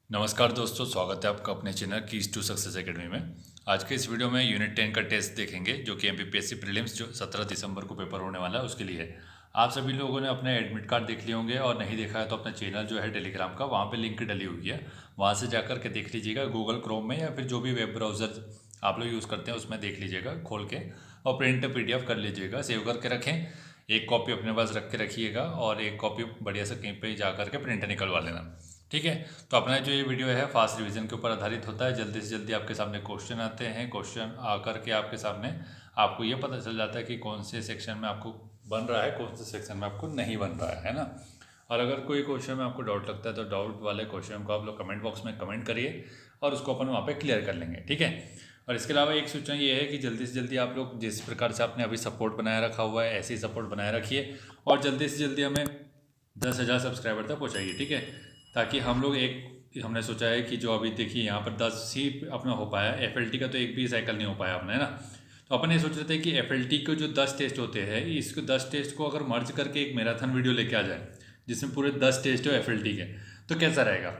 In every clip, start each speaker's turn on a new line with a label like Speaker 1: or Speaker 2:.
Speaker 1: नमस्कार दोस्तों, स्वागत है आपका अपने channel Keys to Success Academy में। आज के इस वीडियो में यूनिट 10 का टेस्ट देखेंगे जो कि एमपीपीएससी प्रीलिम्स जो 17 दिसंबर को पेपर होने वाला है उसके लिए है। आप सभी लोगों ने अपने एडमिट कार्ड देख लिए होंगे और नहीं देखा है तो अपना चैनल जो है टेलीग्राम का, वहाँ पे लिंक डली हुई है, वहाँ से जाकर के देख लीजिएगा। गूगल क्रोम में या फिर जो भी वेब ब्राउज़र आप लोग यूज़ करते हैं उसमें देख लीजिएगा खोल के, और प्रिंट PDF कर लीजिएगा, सेव करके रखें। एक कॉपी अपने पास रख के रखिएगा और एक कॉपी बढ़िया से कहीं पे जा करके प्रिंट निकलवा लेना। ठीक है, तो अपना जो ये वीडियो है फास्ट रिवीजन के ऊपर आधारित होता है। जल्दी से जल्दी आपके सामने क्वेश्चन आते हैं, क्वेश्चन आकर के आपके सामने आपको ये पता चल जाता है कि कौन से सेक्शन में आपको बन रहा है, कौन से सेक्शन में आपको नहीं बन रहा है ना। और अगर कोई क्वेश्चन में आपको डाउट लगता है तो डाउट वाले क्वेश्चन को आप लोग कमेंट बॉक्स में कमेंट करिए और उसको अपन वहाँ पे क्लियर कर लेंगे। ठीक है, और इसके अलावा एक सूचना ये है कि जल्दी से जल्दी आप लोग जिस प्रकार से आपने अभी सपोर्ट बनाए रखा हुआ है ऐसे ही सपोर्ट बनाए रखिए और जल्दी से जल्दी हमें 10,000 सब्सक्राइबर तक पहुँचाइए। ठीक है, ताकि हम लोग हमने सोचा है कि जो अभी देखिए यहाँ पर 10 ही अपना हो पाया, FLT का तो एक भी साइकिल नहीं हो पाया अपना, है ना। तो अपन ये सोच रहे थे कि FLT को जो 10 टेस्ट होते हैं, इसको 10 टेस्ट को अगर मर्ज करके एक मैराथन वीडियो लेके आ जाए जिसमें पूरे 10 टेस्ट हो FLT के, तो कैसा रहेगा।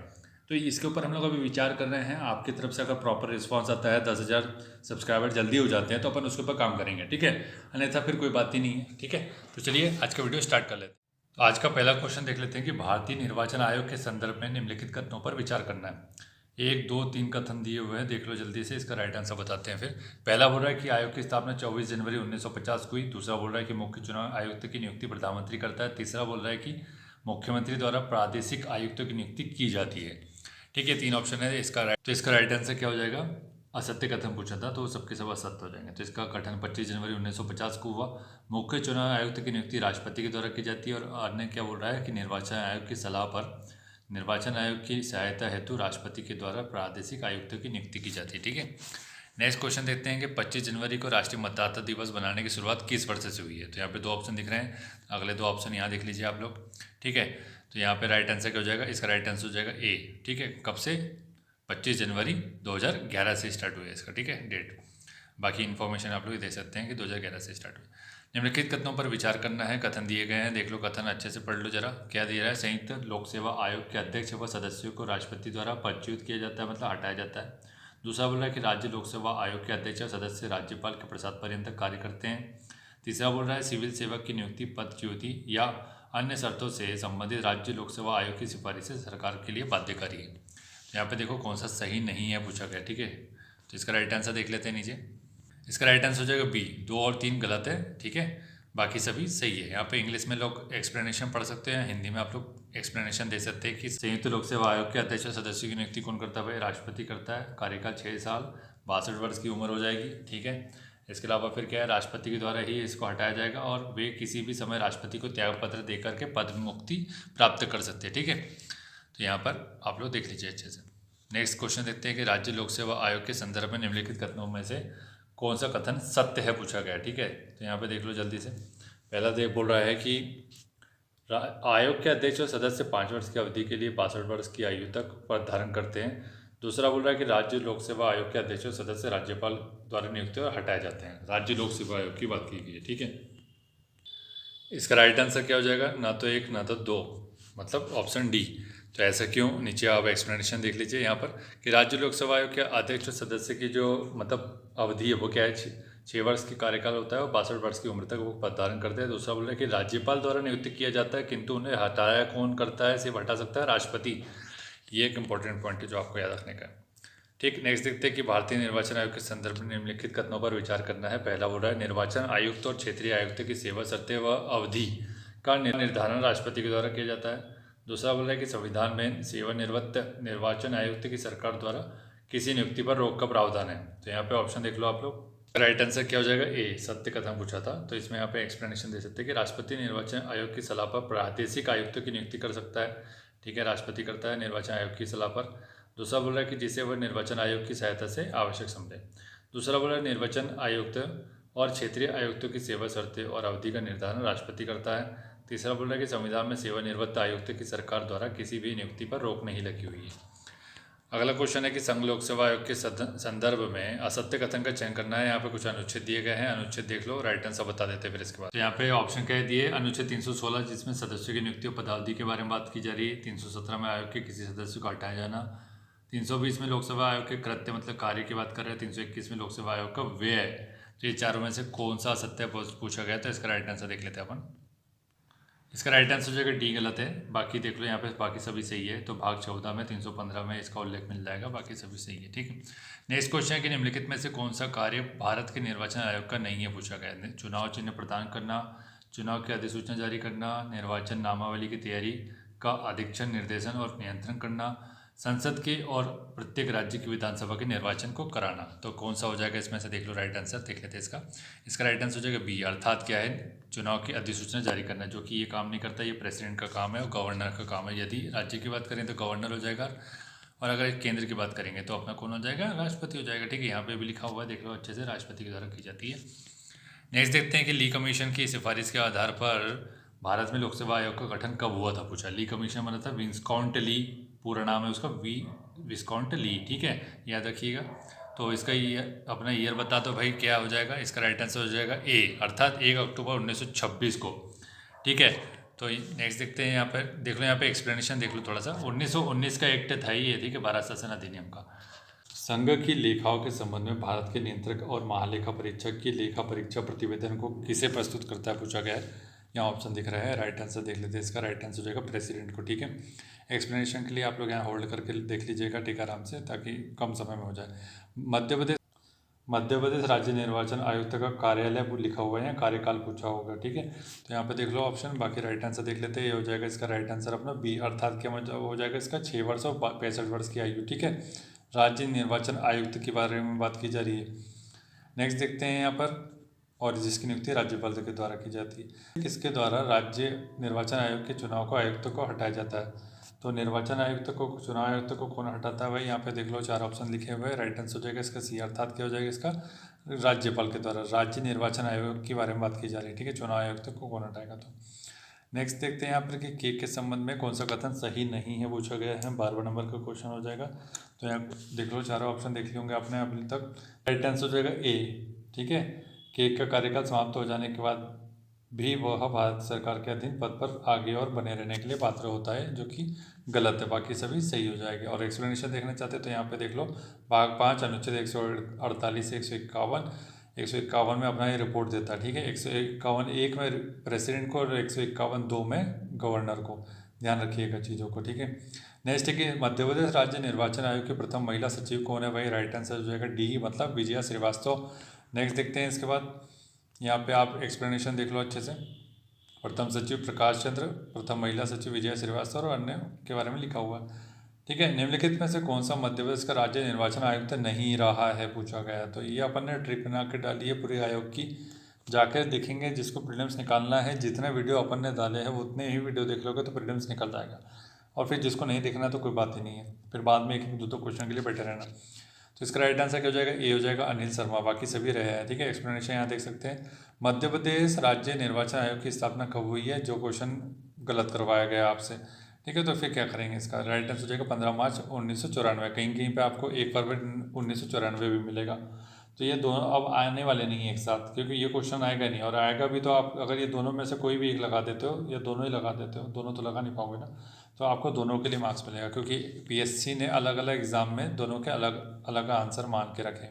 Speaker 1: तो इसके ऊपर हम लोग अभी विचार कर रहे हैं। आपकी तरफ से अगर प्रॉपर रिस्पॉन्स आता है, 10,000 सब्सक्राइबर जल्दी हो जाते हैं, तो अपन उसके ऊपर काम करेंगे। ठीक है, अन्यथा फिर कोई बात ही नहीं है। ठीक है, तो चलिए आज का वीडियो स्टार्ट कर लेते हैं। तो आज का पहला क्वेश्चन देख लेते हैं कि भारतीय निर्वाचन आयोग के संदर्भ में निम्नलिखित कथनों पर विचार करना है। 1, 2, 3 कथन दिए हुए हैं, देख लो जल्दी से, इसका राइट आंसर बताते हैं। फिर पहला बोल रहा है कि आयोग की स्थापना 24 जनवरी 1950 को हुई। दूसरा बोल रहा है कि मुख्य चुनाव आयुक्त की नियुक्ति प्रधानमंत्री करता है। तीसरा बोल रहा है कि मुख्यमंत्री द्वारा प्रादेशिक आयुक्तों की नियुक्ति की जाती है। ठीक है, 3 ऑप्शन है इसका राइट। तो इसका राइट आंसर क्या हो जाएगा? असत्य कथन पूछा था तो सबके सब असत्य हो जाएंगे। तो इसका कथन 25 जनवरी 1950 को हुआ। मुख्य चुनाव आयुक्त की नियुक्ति राष्ट्रपति के द्वारा की जाती है। और अन्य क्या बोल रहा है कि निर्वाचन आयोग की सलाह पर निर्वाचन आयोग की सहायता हेतु राष्ट्रपति के द्वारा प्रादेशिक आयुक्तों की नियुक्ति की जाती है। ठीक है, नेक्स्ट क्वेश्चन देखते हैं कि 25 जनवरी को राष्ट्रीय मतदाता दिवस बनाने की शुरुआत किस वर्ष से हुई है। तो यहाँ पे 2 ऑप्शन दिख रहे हैं, अगले 2 ऑप्शन यहाँ देख लीजिए आप लोग। ठीक है, तो यहाँ पे राइट आंसर क्या हो जाएगा? इसका राइट आंसर हो जाएगा ए। ठीक है, कब से? 25 जनवरी 2011 से स्टार्ट हुआ है इसका। ठीक है, डेट, बाकी इन्फॉर्मेशन आप लोग दे सकते हैं कि 2011 से स्टार्ट हुआ। निम्नलिखित कथनों पर विचार करना है। कथन दिए गए हैं, देख लो कथन अच्छे से पढ़ लो जरा। क्या दिया रहा है? संयुक्त लोक सेवा आयोग के अध्यक्ष व सदस्यों को राष्ट्रपति द्वारा पदच्युत किया जाता है, मतलब हटाया जाता है। दूसरा बोल रहा है कि राज्य लोक सेवा आयोग के अध्यक्ष और सदस्य राज्यपाल के प्रसाद पर्यंत कार्य करते हैं। तीसरा बोल रहा है सिविल सेवक की नियुक्ति पदच्युति या अन्य शर्तों से संबंधित राज्य लोक सेवा आयोग की सिफारिश से सरकार के लिए बाध्यकारी है। यहाँ पे देखो कौन सा सही नहीं है पूछा गया। ठीक है, तो इसका राइट आंसर देख लेते हैं नीचे। इसका राइट आंसर हो जाएगा बी। 2 और 3 गलत है। ठीक है, बाकी सभी सही है। यहाँ पे इंग्लिश में लोग एक्सप्लेनेशन पढ़ सकते हैं, हिंदी में आप लोग एक्सप्लेनेशन दे सकते हैं कि संयुक्त लोक सेवा आयोग के अध्यक्ष और सदस्यों की नियुक्ति कौन करता है? भाई राष्ट्रपति करता है। कार्यकाल 6 साल, 62 वर्ष की उम्र हो जाएगी। ठीक है, इसके अलावा फिर क्या है? राष्ट्रपति के द्वारा ही इसको हटाया जाएगा और वे किसी भी समय राष्ट्रपति को त्यागपत्र दे करके पद मुक्ति प्राप्त कर सकते हैं। ठीक है, तो यहाँ पर आप लोग देख लीजिए अच्छे से। नेक्स्ट क्वेश्चन देखते हैं कि राज्य लोक सेवा आयोग के संदर्भ में निम्नलिखित कथनों में से कौन सा कथन सत्य है पूछा गया। ठीक है, तो यहाँ पे देख लो जल्दी से। पहला देख बोल रहा है कि आयोग के अध्यक्ष और सदस्य 5 वर्ष की अवधि के लिए 62 वर्ष की आयु तक पद धारण करते हैं। दूसरा बोल रहा है कि राज्य लोक सेवा आयोग के अध्यक्ष और सदस्य राज्यपाल द्वारा नियुक्त और हटाए जाते हैं। राज्य लोक सेवा आयोग की बात की गई है। ठीक है, इसका राइट आंसर क्या हो जाएगा? ना तो 1 ना तो 2, मतलब ऑप्शन डी। तो ऐसा क्यों? नीचे आप एक्सप्लेनेशन देख लीजिए यहाँ पर कि राज्य लोक सेवा आयोग के अध्यक्ष और सदस्य की जो मतलब अवधि है वो क्या है? 6 वर्ष की कार्यकाल होता है और 62 वर्ष की उम्र तक वो पद धारण करते हैं। दूसरा बोल रहा है कि राज्यपाल द्वारा नियुक्त किया जाता है, किंतु उन्हें हटाया कौन करता है? सिर्फ हटा सकता है राष्ट्रपति। ये एक इंपॉर्टेंट पॉइंट है जो आपको याद रखने का। ठीक, नेक्स्ट देखते हैं कि भारतीय निर्वाचन आयोग के संदर्भ में निम्नलिखित कथनों पर विचार करना है। पहला बोल रहा है निर्वाचन आयुक्त और क्षेत्रीय आयुक्त की सेवा शर्तें व अवधि का निर्धारण राष्ट्रपति के द्वारा किया जाता है। दूसरा बोल रहा है कि संविधान में सेवानिवृत्त निर्वाचन आयुक्त की सरकार द्वारा किसी नियुक्ति पर रोक का प्रावधान है। तो यहाँ पे ऑप्शन देख लो आप लोग। राइट आंसर क्या हो जाएगा? ए, सत्य कथन पूछा था तो इसमें यहाँ पे एक्सप्लेनेशन दे सकते हैं कि राष्ट्रपति निर्वाचन आयोग की सलाह पर प्रादेशिक आयुक्तों की नियुक्ति कर सकता है। ठीक है, राष्ट्रपति करता है निर्वाचन आयोग की सलाह पर। दूसरा बोल रहा है कि जिसे वह निर्वाचन आयोग की सहायता से आवश्यक समझे। दूसरा बोल रहा है निर्वाचन आयुक्त और क्षेत्रीय आयुक्तों की सेवा शर्तें और अवधि का निर्धारण राष्ट्रपति करता है। तीसरा बोल रहा है कि संविधान में सेवानिवृत्त आयुक्त की सरकार द्वारा किसी भी नियुक्ति पर रोक नहीं लगी हुई है। अगला क्वेश्चन है कि संघ लोक सेवा आयोग के संदर्भ में असत्य कथन का चयन करना है। यहाँ पे कुछ अनुच्छेद दिए गए हैं, अनुच्छेद देख लो, राइट आंसर बता देते हैं फिर इसके बाद। तो यहाँ पे ऑप्शन क्या दिए? अनुच्छेद 316 जिसमें सदस्यों की नियुक्ति और पदावधि के बारे में बात की जा रही है। 317 में आयोग के किसी सदस्य को हटाया जाना। 320 में लोकसभा आयोग के कृत्य मतलब कार्य की बात कर रहे हैं। 321 में लोकसभा आयोग का व्यय। तो ये चारों में से कौन सा असत्य पूछा गया, तो इसका राइट आंसर देख लेते हैं अपन। इसका राइट आंसर जो है डी गलत है। बाकी देख लो यहाँ पे बाकी सभी सही है। तो भाग 14 में 315 में इसका उल्लेख मिल जाएगा, बाकी सभी सही है। ठीक है, नेक्स्ट क्वेश्चन है कि निम्नलिखित में से कौन सा कार्य भारत के निर्वाचन आयोग का नहीं है, पूछा गया है। चुनाव चिन्ह प्रदान करना, चुनाव की अधिसूचना जारी करना, निर्वाचन नामावली की तैयारी का अधीक्षण, निर्देशन और नियंत्रण करना, संसद के और प्रत्येक राज्य की विधानसभा के निर्वाचन को कराना। तो कौन सा हो जाएगा इसमें से, देख लो राइट आंसर देख लेते हैं इसका। इसका राइट आंसर हो जाएगा बी, अर्थात क्या है, चुनाव की अधिसूचना जारी करना, जो कि ये काम नहीं करता, ये प्रेसिडेंट का काम है और गवर्नर का काम है। यदि राज्य की बात करें तो गवर्नर हो जाएगा, और अगर केंद्र की बात करेंगे तो अपना कौन हो जाएगा, राष्ट्रपति हो जाएगा। ठीक है, यहाँ पे भी लिखा हुआ है, देख लो अच्छे से, राष्ट्रपति के द्वारा की जाती है। नेक्स्ट देखते हैं कि ली कमीशन की सिफारिश के आधार पर भारत में लोकसभा आयोग का गठन कब हुआ था, पूछा। ली कमीशन बना था विस्काउंट ली, पूरा नाम है उसका विस्काउंट ली। ठीक है, याद रखिएगा। तो इसका अपना ईयर बता दो भाई, क्या हो जाएगा, इसका राइट आंसर हो जाएगा ए, अर्थात 1 अक्टूबर 1926 को। ठीक है, तो नेक्स्ट देखते हैं, यहाँ पर देख लो, यहाँ पे एक्सप्लेनेशन देख लो थोड़ा सा। 1919 का एक्ट था ये, ठीक है, भारत शासन अधिनियम का। संघ की लेखाओं के संबंध में भारत के नियंत्रक और महालेखा परीक्षक की लेखा परीक्षा प्रतिवेदन को किसे प्रस्तुत करता है, पूछा गया है। यहाँ ऑप्शन दिख रहा है, राइट आंसर देख लेते हैं। इसका राइट आंसर हो जाएगा प्रेसिडेंट को। ठीक है, एक्सप्लेनेशन के लिए आप लोग यहाँ होल्ड करके देख लीजिएगा, ठीक आराम से, ताकि कम समय में हो जाए। मध्य प्रदेश राज्य निर्वाचन आयुक्त का कार्यालय लिखा हुआ है, या कार्यकाल पूछा होगा। ठीक है, तो यहाँ पे देख लो ऑप्शन, बाकी राइट आंसर देख लेते हैं। ये हो जाएगा इसका राइट आंसर अपना बी, अर्थात क्या मतलब हो जाएगा इसका 6 वर्ष और 65 वर्ष की आयु। ठीक है, राज्य निर्वाचन आयुक्त के बारे में बात की जा रही है। नेक्स्ट देखते हैं यहाँ पर, और जिसकी नियुक्ति राज्यपाल के द्वारा की जाती है। किसके द्वारा राज्य निर्वाचन आयोग के चुनाव को आयुक्त को हटाया जाता है, तो निर्वाचन आयुक्त को, चुनाव आयुक्त को कौन हटाता है भाई, यहाँ पे देख लो 4 ऑप्शन लिखे हुए हैं। राइट आंसर हो जाएगा इसका सी, अर्थात क्या हो जाएगा इसका, राज्यपाल के द्वारा। राज्य निर्वाचन आयोग के बारे में बात की जा रही है। ठीक है, चुनाव आयुक्त को कौन हटाएगा। तो नेक्स्ट देखते हैं यहाँ पर कि केक के संबंध में कौन सा कथन सही नहीं है, पूछा गया है। 12वें नंबर का क्वेश्चन हो जाएगा। तो यहाँ देख लो, चारों ऑप्शन देख लिए होंगे आपने अभी तक। राइट आंसर हो जाएगा ए। ठीक है, केक का कार्यकाल समाप्त हो जाने के बाद भी वह भारत सरकार के अधीन पद पर आगे और बने रहने के लिए पात्र होता है, जो कि गलत है। बाकी सभी सही हो जाएंगे। और एक्सप्लेनेशन देखना चाहते तो यहाँ पे देख लो, भाग 5 अनुच्छेद 148 से 151 में अपना ये रिपोर्ट देता है। ठीक है, 151 1 में प्रेसिडेंट को और 151 2 में गवर्नर को। ध्यान रखिएगा चीज़ों को। ठीक है, नेक्स्ट है कि मध्य प्रदेश राज्य निर्वाचन आयोग की प्रथम महिला सचिव कौन है भाई, राइट आंसर हो जाएगा डी, मतलब विजया श्रीवास्तव। नेक्स्ट देखते हैं इसके बाद, यहाँ पे आप एक्सप्लेनेशन देख लो अच्छे से। प्रथम सचिव प्रकाश चंद्र, प्रथम महिला सचिव विजया श्रीवास्तव और अन्य के बारे में लिखा हुआ है। ठीक है, निम्नलिखित में से कौन सा मध्य प्रदेश का राज्य निर्वाचन आयुक्त नहीं रहा है, पूछा गया है। तो ये अपन ने ट्रिक बना के डाली है पूरे आयोग की, जाकर देखेंगे। जिसको प्रीलिम्स निकालना है, जितने वीडियो अपन ने डाले हैं उतने ही वीडियो देख लोगे तो प्रीलिम्स निकल जाएगा। और फिर जिसको नहीं देखना तो कोई बात ही नहीं है, फिर बाद में 1-2 क्वेश्चन के लिए बैठे रहना। तो इसका राइट आंसर क्या हो जाएगा, ए हो जाएगा, अनिल शर्मा। बाकी सभी रहे हैं। ठीक है, एक्सप्लेनेशन यहाँ देख सकते हैं। मध्य प्रदेश राज्य निर्वाचन आयोग की स्थापना कब हुई है, जो क्वेश्चन गलत करवाया गया आपसे। ठीक है, तो फिर क्या करेंगे, इसका राइट आंसर हो जाएगा 15 मार्च 1994। कहीं कहीं पे आपको 1 फरवरी 1994 भी मिलेगा। तो ये दोनों अब आने वाले नहीं है एक साथ, क्योंकि ये क्वेश्चन आएगा नहीं, और आएगा भी तो आप अगर ये दोनों में से कोई भी एक लगा देते हो या दोनों ही लगा देते हो, दोनों तो लगा नहीं पाओगे ना, तो आपको दोनों के लिए मार्क्स मिलेगा, क्योंकि पीएससी ने अलग अलग एग्जाम में दोनों के अलग अलग आंसर मान के रखे।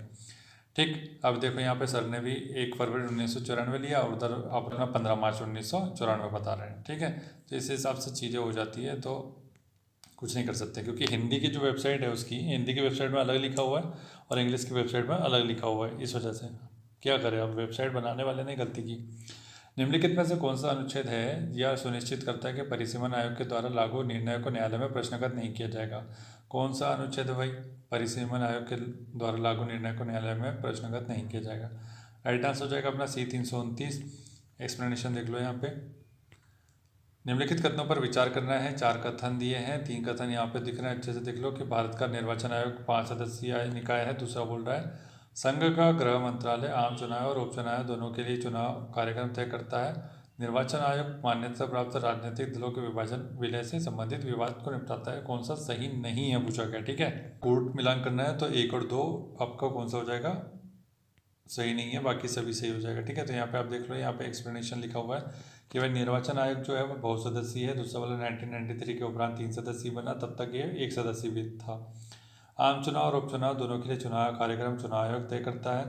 Speaker 1: ठीक, अब देखो यहाँ पे सर ने भी 1 फरवरी 1994 लिया, और उधर आप अपना 15 मार्च 1994 बता रहे हैं। ठीक है, तो इस हिसाब से चीज़ें हो जाती है, तो कुछ नहीं कर सकते, क्योंकि हिंदी की जो वेबसाइट है उसकी, हिंदी की वेबसाइट में अलग लिखा हुआ है और इंग्लिश की वेबसाइट में अलग लिखा हुआ है। इस वजह से क्या करें, अब वेबसाइट बनाने वाले ने गलती की। निम्नलिखित में से कौन सा अनुच्छेद है यह सुनिश्चित करता है कि परिसीमन आयोग के द्वारा लागू निर्णय को न्यायालय में प्रश्नगत नहीं किया जाएगा। कौन सा अनुच्छेद है भाई, परिसीमन आयोग के द्वारा लागू निर्णय को न्यायालय में प्रश्नगत नहीं किया जाएगा। राइट आंसर हो जाएगा अपना सी 329। एक्सप्लेनेशन देख लो यहाँ पे। निम्नलिखित कथनों पर विचार करना है। 4 कथन दिए हैं, 3 कथन यहाँ पे दिख रहे हैं, अच्छे से देख लो कि भारत का निर्वाचन आयोग 5 सदस्यीय निकाय है। दूसरा बोल रहा है संघ का गृह मंत्रालय आम चुनाव और उपचुनाव दोनों के लिए चुनाव कार्यक्रम तय करता है। निर्वाचन आयोग मान्यता प्राप्त राजनीतिक दलों के विभाजन विलय से संबंधित विवाद को निपटाता है। कौन सा सही नहीं है पूछा गया। ठीक है, कोर्ट मिलान करना है तो 1 और 2 आपका कौन सा हो जाएगा, सही नहीं है, बाकी सभी सही हो जाएगा। ठीक है, तो यहाँ पे आप देख लो, यहाँ पे एक्सप्लेनेशन लिखा हुआ है कि भाई निर्वाचन आयोग जो है वो बहुसदस्यीय है। दूसरा वाला 1993 के उपरांत 3 सदस्यीय बना, तब तक ये 1 सदस्यीय भी था।
Speaker 2: आम चुनाव और उपचुनाव दोनों के लिए चुनाव कार्यक्रम चुनाव आयोग तय करता है।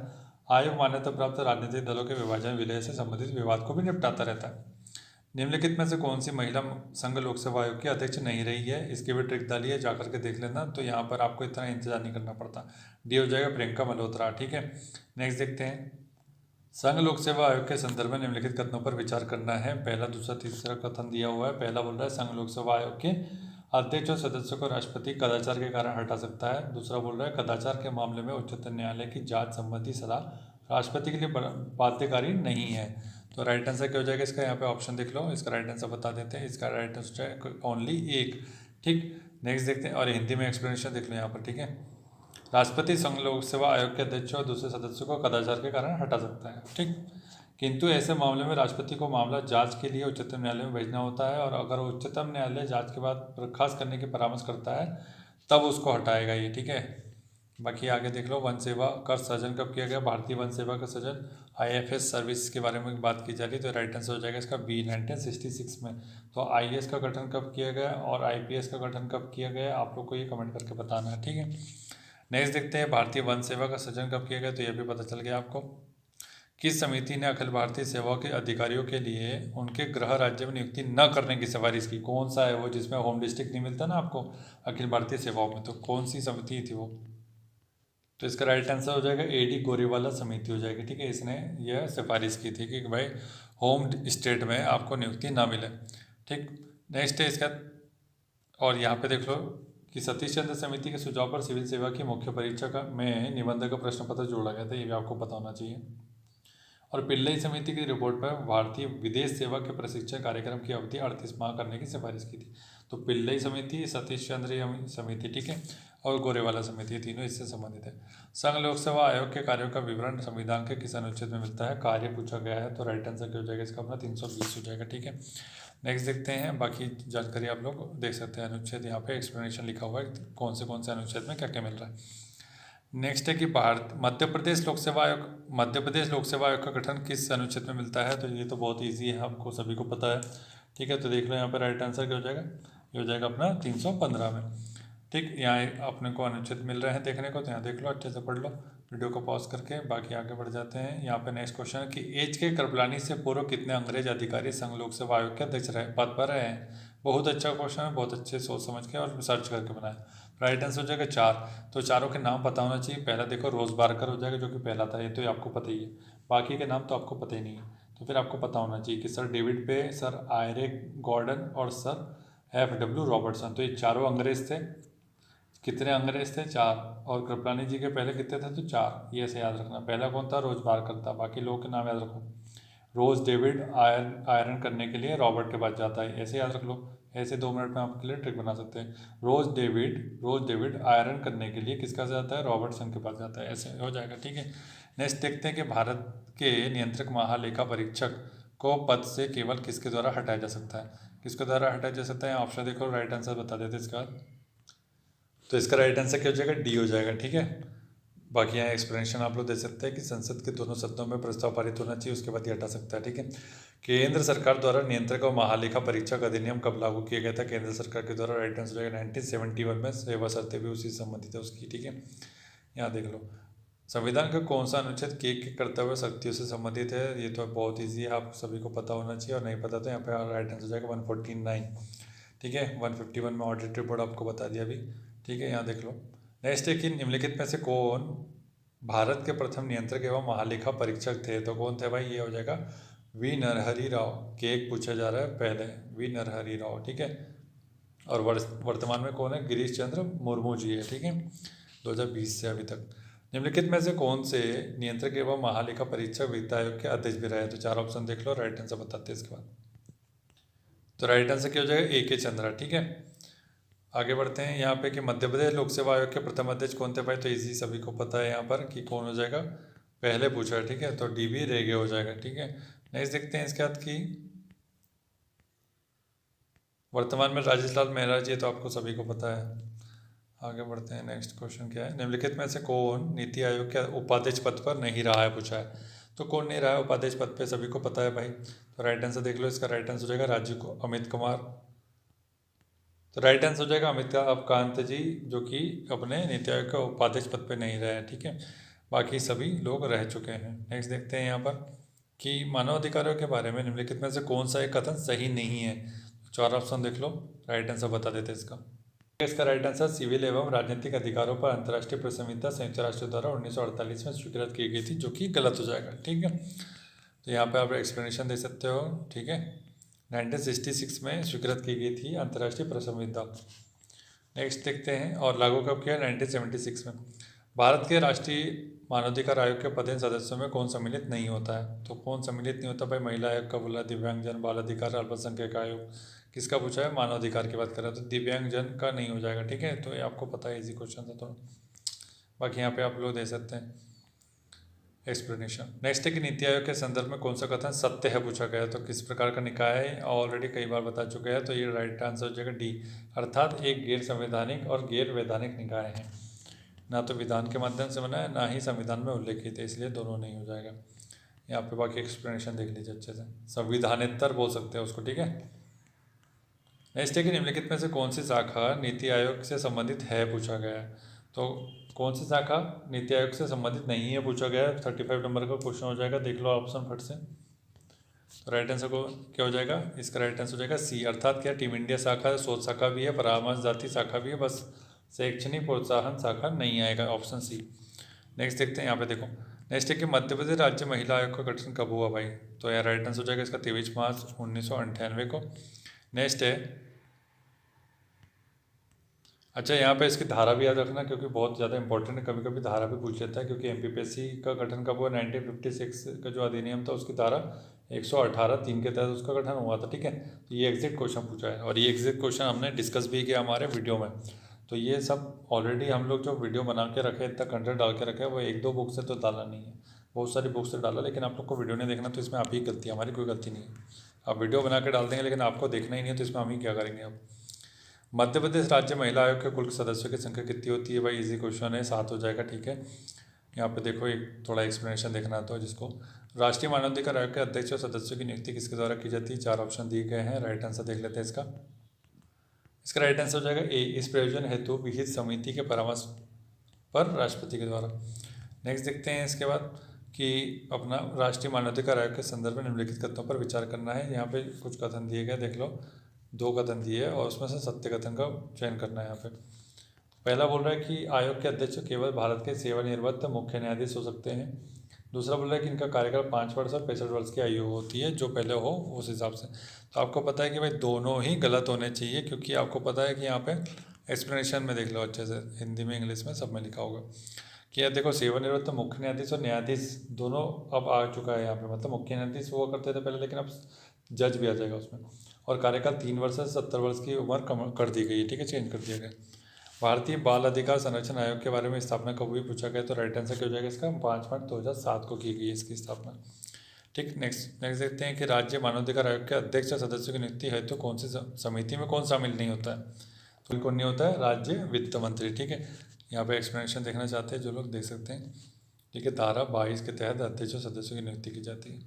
Speaker 2: आयोग मान्यता प्राप्त राजनीतिक दलों के विभाजन विलय से संबंधित विवाद को भी निपटाता रहता है। निम्नलिखित में से कौन सी महिला संघ लोक सेवा आयोग की अध्यक्ष नहीं रही है? इसकी भी ट्रिक डाली है, जाकर के देख लेना। तो यहाँ पर आपको इतना इंतजार नहीं करना पड़ता। डी हो जाएगा प्रियंका मल्होत्रा। ठीक है, नेक्स्ट देखते हैं। संघ लोक सेवा आयोग के संदर्भ में निम्नलिखित कथनों पर विचार करना है। पहला, दूसरा, तीसरा कथन दिया हुआ है। पहला बोल रहा है संघ लोक सेवा आयोग के अध्यक्ष और सदस्यों को राष्ट्रपति कदाचार के कारण हटा सकता है। दूसरा बोल रहा है कदाचार के मामले में उच्चतम न्यायालय की जांच संबंधी सलाह राष्ट्रपति के लिए बाध्यकारी नहीं है। तो राइट आंसर क्या हो जाएगा इसका? यहाँ पे ऑप्शन देख लो, इसका राइट आंसर बता देते हैं। इसका राइट आंसर ओनली एक। ठीक, नेक्स्ट देखते हैं। और हिंदी में एक्सप्लेनेशन देख लो यहाँ पर। ठीक है, राष्ट्रपति संघ लोक सेवा आयोग के अध्यक्ष और दूसरे सदस्यों को कदाचार के कारण हटा सकता है। ठीक, किंतु ऐसे मामले में राष्ट्रपति को मामला जांच के लिए उच्चतम न्यायालय में भेजना होता है, और अगर उच्चतम न्यायालय जांच के बाद बर्खास्त करने की परामर्श करता है तब उसको हटाएगा ये। ठीक है, बाकी आगे देख लो। वन सेवा का सृजन कब किया गया? भारतीय वन सेवा का सृजन IFS सर्विस के बारे में बात की जा रही है। तो राइट आंसर हो जाएगा इसका बी, 1966 में। तो IAS का गठन कब किया गया और IPS का गठन कब किया गया, आप लोग को ये कमेंट करके बताना है। ठीक है, नेक्स्ट देखते हैं। भारतीय वन सेवा का सृजन कब किया गया? तो यह भी पता चल गया आपको। किस समिति ने अखिल भारतीय सेवाओं के अधिकारियों के लिए उनके गृह राज्य में नियुक्ति न करने की सिफारिश की? कौन सा है वो जिसमें होम डिस्ट्रिक्ट नहीं मिलता ना आपको अखिल भारतीय सेवाओं में? तो कौन सी समिति थी वो? तो इसका राइट आंसर हो जाएगा AD गोरीवाला समिति हो जाएगी। ठीक है, इसने यह सिफारिश की थी कि भाई होम स्टेट में आपको नियुक्ति ना मिले। ठीक, नेक्स्ट है इसका। और यहाँ पे देख लो कि सतीश चंद्र समिति के सुझाव पर सिविल सेवा की मुख्य परीक्षा में निबंध का प्रश्न पत्र जोड़ा गया था। ये भी आपको पता होना चाहिए। और पिल्लई समिति की रिपोर्ट पर भारतीय विदेश सेवा के प्रशिक्षण कार्यक्रम की अवधि 38 माह करने की सिफारिश की थी। तो पिल्लई समिति, सतीश चंद्र समिति, ठीक है, और गोरेवाला समिति, तीनों इससे संबंधित है। संघ लोक सेवा आयोग के कार्यों का विवरण संविधान के किस अनुच्छेद में मिलता है? कार्य पूछा गया है, तो राइट आंसर क्या हो जाएगा इसका? अपना 320 हो जाएगा। ठीक है, नेक्स्ट देखते हैं। बाकी जानकारी आप लोग देख सकते हैं। अनुच्छेद यहाँ पे एक्सप्लेनेशन लिखा हुआ है कौन से अनुच्छेद में क्या क्या मिल रहा है। नेक्स्ट है कि मध्य प्रदेश लोक सेवा आयोग का गठन किस अनुच्छेद में मिलता है? तो ये तो बहुत इजी है, आपको सभी को पता है। ठीक है, तो देख लो यहाँ पर राइट आंसर क्या हो जाएगा? ये हो जाएगा अपना 315 में। ठीक, यहाँ अपने को अनुच्छेद मिल रहे हैं देखने को, तो यहाँ देख लो, अच्छे से पढ़ लो वीडियो को पॉज करके। बाकी आगे बढ़ जाते हैं। यहाँ पे नेक्स्ट क्वेश्चन है कि HK कृपलानी से पूर्व कितने अंग्रेज अधिकारी संघ लोक सेवा आयोग के अध्यक्ष पद पर रहे हैं? बहुत अच्छा क्वेश्चन है, बहुत अच्छे सोच समझ के और सर्च करके बनाया। राइट आंसर हो जाएगा 4। तो चारों के नाम पता होना चाहिए। पहला देखो रोज बारकर हो जाएगा, जो कि पहला था, ये तो आपको पता ही है। बाकी के नाम तो आपको पता ही नहीं है, तो फिर आपको पता होना चाहिए कि सर डेविड पे, सर आयरे गॉर्डन और सर FW रॉबर्टसन। तो ये चारों अंग्रेज थे। कितने अंग्रेज थे? 4। और कृपलानी जी के पहले कितने थे? तो 4। ये ऐसे याद रखना। पहला कौन था? रोज बारकर था। बाकी लोगों के नाम याद रखो। रोज डेविड आयरन करने के लिए रॉबर्ट के पास जाता है, ऐसे याद रख लो। ऐसे 2 मिनट में आपके लिए ट्रिक बना सकते हैं। रोज डेविड आयरन करने के लिए किसका जाता है? रॉबर्टसन के पास जाता है, ऐसे हो जाएगा। ठीक है, नेक्स्ट देखते हैं कि भारत के नियंत्रक महालेखा परीक्षक को पद से केवल किसके द्वारा हटाया जा सकता है? किसके द्वारा हटाया जा सकता है? ऑप्शन देखो, राइट आंसर बता देते इसका। तो इसका राइट आंसर क्या हो जाएगा? डी हो जाएगा। ठीक है, बाकी यहाँ एक्सप्लेनेशन आप लोग दे सकते हैं कि संसद के दोनों सदनों में प्रस्ताव पारित होना चाहिए, उसके बाद ही हटा सकता है। ठीक है, केंद्र सरकार द्वारा नियंत्रक और महालेखा परीक्षक अधिनियम कब लागू किया गया था? केंद्र सरकार के द्वारा। राइट आंसर जाएगा 1971 में। सेवा शर्तें भी उसी से संबंधित है उसकी। ठीक है, यहाँ देख लो। संविधान का कौन सा अनुच्छेद के कर्तव्य शक्तियों से संबंधित है? ये तो बहुत ईजी है, आप सभी को पता होना चाहिए, और नहीं पता तो यहाँ पे राइट आंसर जाएगा 149। ठीक है, 151 में ऑडिट रिपोर्ट आपको बता दिया अभी। ठीक है, यहाँ देख लो। नेक्स्ट है कि निम्नलिखित में से कौन भारत के प्रथम नियंत्रक एवं महालेखा परीक्षक थे? तो कौन थे भाई? ये हो जाएगा वी नरहरि राव। के एक पूछा जा रहा है पहले, वी नरहरि राव। ठीक है, और वर्तमान में कौन है? गिरीश चंद्र मुर्मू जी है। ठीक है, 2020 से अभी तक। निम्नलिखित में से कौन से नियंत्रक एवं महालेखा परीक्षक वित्त आयोग के अध्यक्ष भी रहे? तो 4 ऑप्शन देख लो, राइट आंसर बताते हैं इसके बाद। तो राइट आंसर क्या हो जाएगा? AK चंद्रा। ठीक है, आगे बढ़ते हैं यहाँ पे कि मध्य प्रदेश लोक सेवा आयोग के प्रथम अध्यक्ष कौन थे भाई? तो इजी सभी को पता है यहाँ पर कि कौन हो जाएगा, पहले पूछा है। ठीक है, तो DV रेगे हो जाएगा। ठीक है, नेक्स्ट देखते हैं इसके बाद की वर्तमान में राजेश लाल मेहरा जी, तो आपको सभी को पता है। आगे बढ़ते हैं। नेक्स्ट क्वेश्चन क्या है? निम्नलिखित में से कौन नीति आयोग के उपाध्यक्ष पद पर नहीं रहा है? पूछा है, तो कौन नहीं रहा है उपाध्यक्ष पद पे? सभी को पता है भाई। तो राइट आंसर देख लो, इसका राइट आंसर हो जाएगा अमित कुमार। तो राइट आंसर हो जाएगा अमिताभ कांत जी, जो कि अपने नीति आयोग के उपाध्यक्ष पद पे नहीं रहे हैं, ठीक है। बाकी सभी लोग रह चुके हैं। नेक्स्ट देखते हैं यहाँ पर कि मानव अधिकारों के बारे में निम्नलिखित में से कौन सा एक कथन सही नहीं है। चार ऑप्शन देख लो, राइट आंसर बता देते हैं इसका। इसका राइट आंसर सिविल एवं राजनीतिक अधिकारों पर अंतर्राष्ट्रीय परिसंहिता संयुक्त राष्ट्र द्वारा 1948 में स्वीकृत की गई थी, जो कि गलत हो जाएगा, ठीक है। तो यहाँ पे आप एक्सप्लेनेशन दे सकते हो, ठीक है। 1966 में स्वीकृत की गई थी अंतर्राष्ट्रीय परिसंहिता। नेक्स्ट देखते हैं, और लागू कब किया? 1976 में। भारत के राष्ट्रीय मानवाधिकार आयोग के पदेन सदस्यों में कौन सम्मिलित नहीं होता है? तो कौन सम्मिलित नहीं होता भाई? महिला आयोग का बोला, दिव्यांगजन, बाल अधिकार, अल्पसंख्यक आयोग। किसका पूछा है? मानवाधिकार की बात कर रहा है, तो दिव्यांगजन का नहीं हो जाएगा, ठीक है। तो ये आपको पता है, इजी क्वेश्चन था थोड़ा। बाकी यहाँ पे आप लोग दे सकते हैं एक्सप्लेनेशन। नेक्स्ट है कि नीति आयोग के संदर्भ में कौन सा कथन सत्य है पूछा गया है। तो किस प्रकार का निकाय है, ऑलरेडी कई बार बता चुके हैं, तो ये राइट आंसर हो जाएगा डी, अर्थात एक गैर संवैधानिक और गैर वैधानिक निकाय है। ना तो विधान के माध्यम से बना है, ना ही संविधान में उल्लेखित है, इसलिए दोनों नहीं हो जाएगा। यहाँ पे बाकी एक्सप्लेनेशन देख लीजिए अच्छे से, संविधानेतर बोल सकते हैं उसको, ठीक है। नेक्स्ट है कि निम्नलिखित में से कौन सी शाखा नीति आयोग से संबंधित है पूछा गया है। तो कौन सी शाखा नीति आयोग से संबंधित नहीं है पूछा गया है। 35 नंबर का क्वेश्चन हो जाएगा, देख लो ऑप्शन फट से। तो राइट आंसर को क्या हो जाएगा? इसका राइट आंसर हो जाएगा सी, अर्थात क्या टीम इंडिया शाखा, शोध शाखा भी है, परामर्श जाति शाखा भी है, बस शैक्षणिक प्रोत्साहन शाखा नहीं आएगा, ऑप्शन सी। नेक्स्ट देखते हैं, यहाँ पे देखो। नेक्स्ट है कि मध्य प्रदेश राज्य महिला आयोग का गठन कब हुआ भाई? तो यार राइट आंसर हो जाएगा इसका 23 मार्च 1998 को। नेक्स्ट है, अच्छा यहाँ पे इसकी धारा भी याद रखना, क्योंकि बहुत ज़्यादा इंपॉर्टेंट है, कभी कभी धारा भी पूछ लेता है। क्योंकि एमपीपीएससी का गठन कब हुआ? 1956 का जो अधिनियम था उसकी धारा 118(3) के तहत उसका गठन हुआ था, ठीक है। तो ये एग्जैक्ट क्वेश्चन पूछा है, और ये एग्जैक्ट क्वेश्चन हमने डिस्कस भी किया हमारे वीडियो में। तो ये सब ऑलरेडी हम लोग जो वीडियो बना के रखे, इतना कंटेंट डाल के रखे, वो एक दो बुक से तो डाला नहीं है, बहुत सारी बुक से डाला, लेकिन आप लोग को वीडियो नहीं देखना, तो इसमें आप ही गलती है, हमारी कोई गलती नहीं है। आप वीडियो बना के डाल देंगे, लेकिन आपको देखना ही नहीं है, तो इसमें हम ही क्या करेंगे अब। मध्य प्रदेश राज्य महिला आयोग के कुल सदस्यों की संख्या कितनी होती है भाई? इजी क्वेश्चन है, 7 हो जाएगा, ठीक है। यहाँ पे देखो, एक थोड़ा एक्सप्लेनेशन देखना तो जिसको राष्ट्रीय मानवाधिकार आयोग के अध्यक्ष और सदस्यों की नियुक्ति किसके द्वारा की जाती है? 4 ऑप्शन दिए गए हैं, राइट आंसर देख लेते हैं इसका। इसका राइट आंसर हो जाएगा ए, इस प्रयोजन हेतु विहित समिति के परामर्श पर राष्ट्रपति के द्वारा। नेक्स्ट देखते हैं इसके बाद कि अपना राष्ट्रीय मानवाधिकार आयोग के संदर्भ में निम्नलिखित कथनों पर विचार करना है। यहाँ पे कुछ कथन दिए गए, देख लो, 2 कथन दिए हैं, और उसमें से सत्य कथन का चयन करना है यहाँ पे। पहला बोल रहा है कि आयोग के अध्यक्ष केवल भारत के सेवानिवृत्त मुख्य न्यायाधीश हो सकते हैं। दूसरा बोल रहा है कि इनका कार्यकाल 5 वर्ष और 65 वर्ष की आयु होती है, जो पहले हो उस हिसाब से। तो आपको पता है कि भाई दोनों ही गलत होने चाहिए, क्योंकि आपको पता है कि यहाँ पे एक्सप्लेनेशन में देख लो अच्छे से, हिंदी में इंग्लिश में सब में लिखा होगा कि यार देखो, सेवानिवृत्त मुख्य न्यायाधीश और न्यायाधीश दोनों अब आ चुका है यहाँ पे। मतलब मुख्य न्यायाधीश हुआ करते थे पहले, लेकिन अब जज भी आ जाएगा उसमें। और कार्यकाल 3 वर्ष से 70 वर्ष की उम्र कम कर दी गई है, ठीक है, चेंज कर दिया गया। भारतीय बाल अधिकार संरक्षण आयोग के बारे में स्थापना कब हुई पूछा गया, तो राइट आंसर क्या हो जाएगा इसका? 5 मार्च 2007 को की गई इसकी स्थापना, ठीक। नेक्स्ट देखते हैं कि राज्य मानवाधिकार आयोग के अध्यक्ष और सदस्यों की नियुक्ति है तो कौन सी समिति में कौन शामिल नहीं होता है? तो कौन नहीं होता है? राज्य वित्त मंत्री, ठीक है। यहाँ पे एक्सप्लेनेशन देखना चाहते हैं जो लोग देख सकते हैं, ठीक है। धारा 22 के तहत अध्यक्ष और सदस्यों की नियुक्ति की जाती है।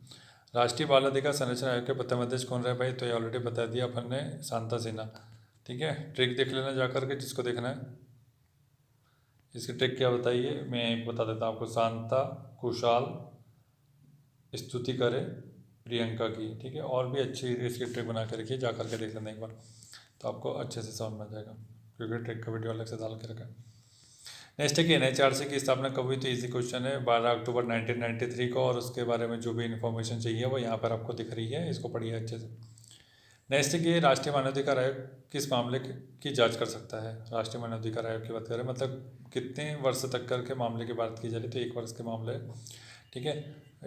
Speaker 2: राष्ट्रीय बाल अधिकार संरक्षण आयोग के प्रथम अध्यक्ष कौन रहे भाई? तो ये ऑलरेडी बता दिया अपन ने, शांता सिन्हा, ठीक है। ट्रिक देख लेना जाकर के, जिसको देखना है। इसकी ट्रिक क्या बताइए, मैं बता देता हूँ आपको। शांता कुशाल स्तुति करे प्रियंका की, ठीक है। और भी अच्छी इसकी ट्रिक बना के रखिए, जा करके देख लेना एक बार, तो आपको अच्छे से समझ में आ जाएगा, क्योंकि ट्रिक का वीडियो अलग से डाल के रखा है। नेक्स्ट है कि एनएचआरसी की स्थापना कब हुई? तो इजी क्वेश्चन है, 12 अक्टूबर 1993 को, और उसके बारे में जो भी इन्फॉर्मेशन चाहिए वो यहाँ पर आपको दिख रही है, इसको पढ़िए अच्छे से। नेक्स्ट है कि राष्ट्रीय मानवाधिकार आयोग किस मामले की जांच कर सकता है? राष्ट्रीय मानवाधिकार आयोग की बात करें, मतलब कितने वर्ष तक करके मामले की बात की जा रही है, तो 1 वर्ष के मामले, ठीक है।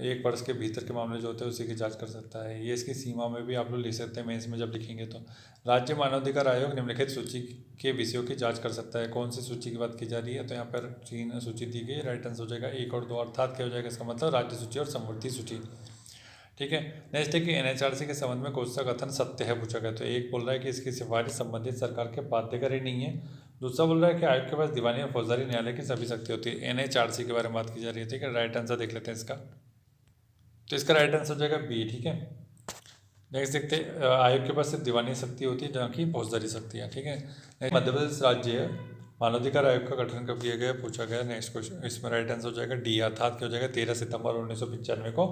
Speaker 2: 1 वर्ष के भीतर के मामले जो होते हैं उसी की जांच कर सकता है। ये इसकी सीमा में भी आप लोग लिख सकते हैं मेंस में जब लिखेंगे तो। राज्य मानवाधिकार आयोग निम्नलिखित सूची के विषयों की जांच कर सकता है। कौन सी सूची की बात की जा रही है? तो यहाँ पर 3 सूची दी गई, राइट आंसर हो जाएगा 1 और 2, अर्थात क्या हो जाएगा इसका मतलब? राज्य सूची और समवर्ती सूची, ठीक है। नेक्स्ट है कि एनएचआरसी के संबंध में कौन सा कथन सत्य है पूछा गया। तो एक बोल रहा है कि इसकी सिफारिश संबंधित सरकार के बाध्यकारी नहीं है। दूसरा बोल रहा है कि आयोग के पास दीवानी और फौजदारी न्यायालय की सभी शक्ति होती है। एनएचआरसी के बारे में बात की जा रही है, ठीक है। राइट आंसर देख लेते हैं इसका। तो इसका राइट आंसर हो जाएगा बी, ठीक है। नेक्स्ट देखते हैं आयोग के पास सिर्फ दीवानी शक्ति होती है जहाँ की फौजदारी शक्तियाँ, ठीक है। मध्य प्रदेश राज्य है मानवाधिकार आयोग का गठन कब किया गया पूछा गया। नेक्स्ट क्वेश्चन इसमें राइट आंसर हो जाएगा डी, अर्थात क्या हो जाएगा 13 सितंबर 1995 को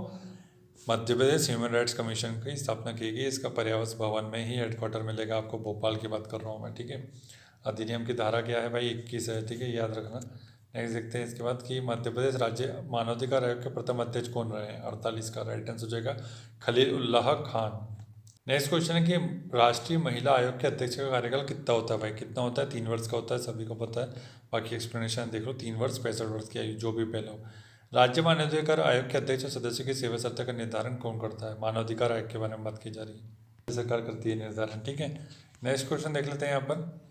Speaker 2: Madhya Pradesh human rights commission की स्थापना की गई। इसका पर्यावरण भवन में ही हेडक्वार्टर मिलेगा आपको, भोपाल की बात कर रहा हूँ मैं, ठीक है। अधिनियम की धारा क्या है भाई 21 है, ठीक है, याद रखना। नेक्स्ट देखते हैं इसके बाद कि मध्य प्रदेश राज्य मानवाधिकार आयोग के प्रथम अध्यक्ष कौन रहे हैं। 48 का राइट आंसर हो जाएगा खलील उल्लाह खान। नेक्स्ट क्वेश्चन है कि राष्ट्रीय महिला आयोग के अध्यक्ष का कार्यकाल कितना होता है भाई, कितना होता है 3 वर्ष का होता है, सभी को पता है। बाकी एक्सप्लेनेशन देख लो, 3 वर्ष 65 वर्ष की आयु जो भी पहले हो। राज्य मानवाधिकार आयोग के अध्यक्ष और सदस्यों की सेवा शर्त का निर्धारण कौन करता है। मानवाधिकार आयोग के बारे में बात की जा रही है, सरकार करती है निर्धारण, ठीक है। नेक्स्ट क्वेश्चन देख लेते हैं यहाँ पर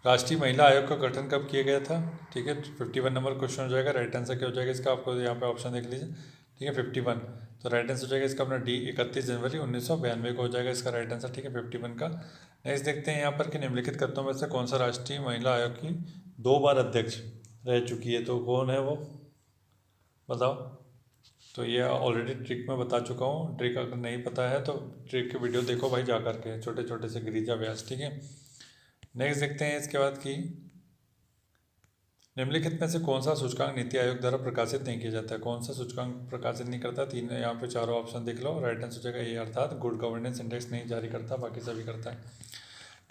Speaker 2: राष्ट्रीय महिला आयोग का गठन कब किया गया था, ठीक है। 51 नंबर क्वेश्चन हो जाएगा। राइट आंसर क्या हो जाएगा इसका, आपको यहाँ पे ऑप्शन देख लीजिए, ठीक है 51। तो राइट आंसर हो जाएगा इसका अपना डी 31 जनवरी 1992 को हो जाएगा इसका राइट आंसर, ठीक है 51 का। नेक्स्ट देखते हैं यहाँ पर कि निम्नलिखित कथनों में से कौन सा राष्ट्रीय महिला आयोग की 2 बार अध्यक्ष रह चुकी है, तो कौन है वो बताओ। तो ये ऑलरेडी ट्रिक में बता चुका हूँ, ट्रिक अगर नहीं पता है तो ट्रिक की वीडियो देखो भाई जा करके, छोटे छोटे से गिरिजा व्यास, ठीक है। नेक्स्ट देखते हैं इसके बाद कि निम्नलिखित में से कौन सा सूचकांक नीति आयोग द्वारा प्रकाशित नहीं किया जाता है। कौन सा सूचकांक प्रकाशित नहीं करता, तीन यहाँ पे चारों ऑप्शन देख लो। राइट आंसर हो जाएगा ए, अर्थात गुड गवर्नेंस इंडेक्स नहीं जारी करता, बाकी सभी करता है।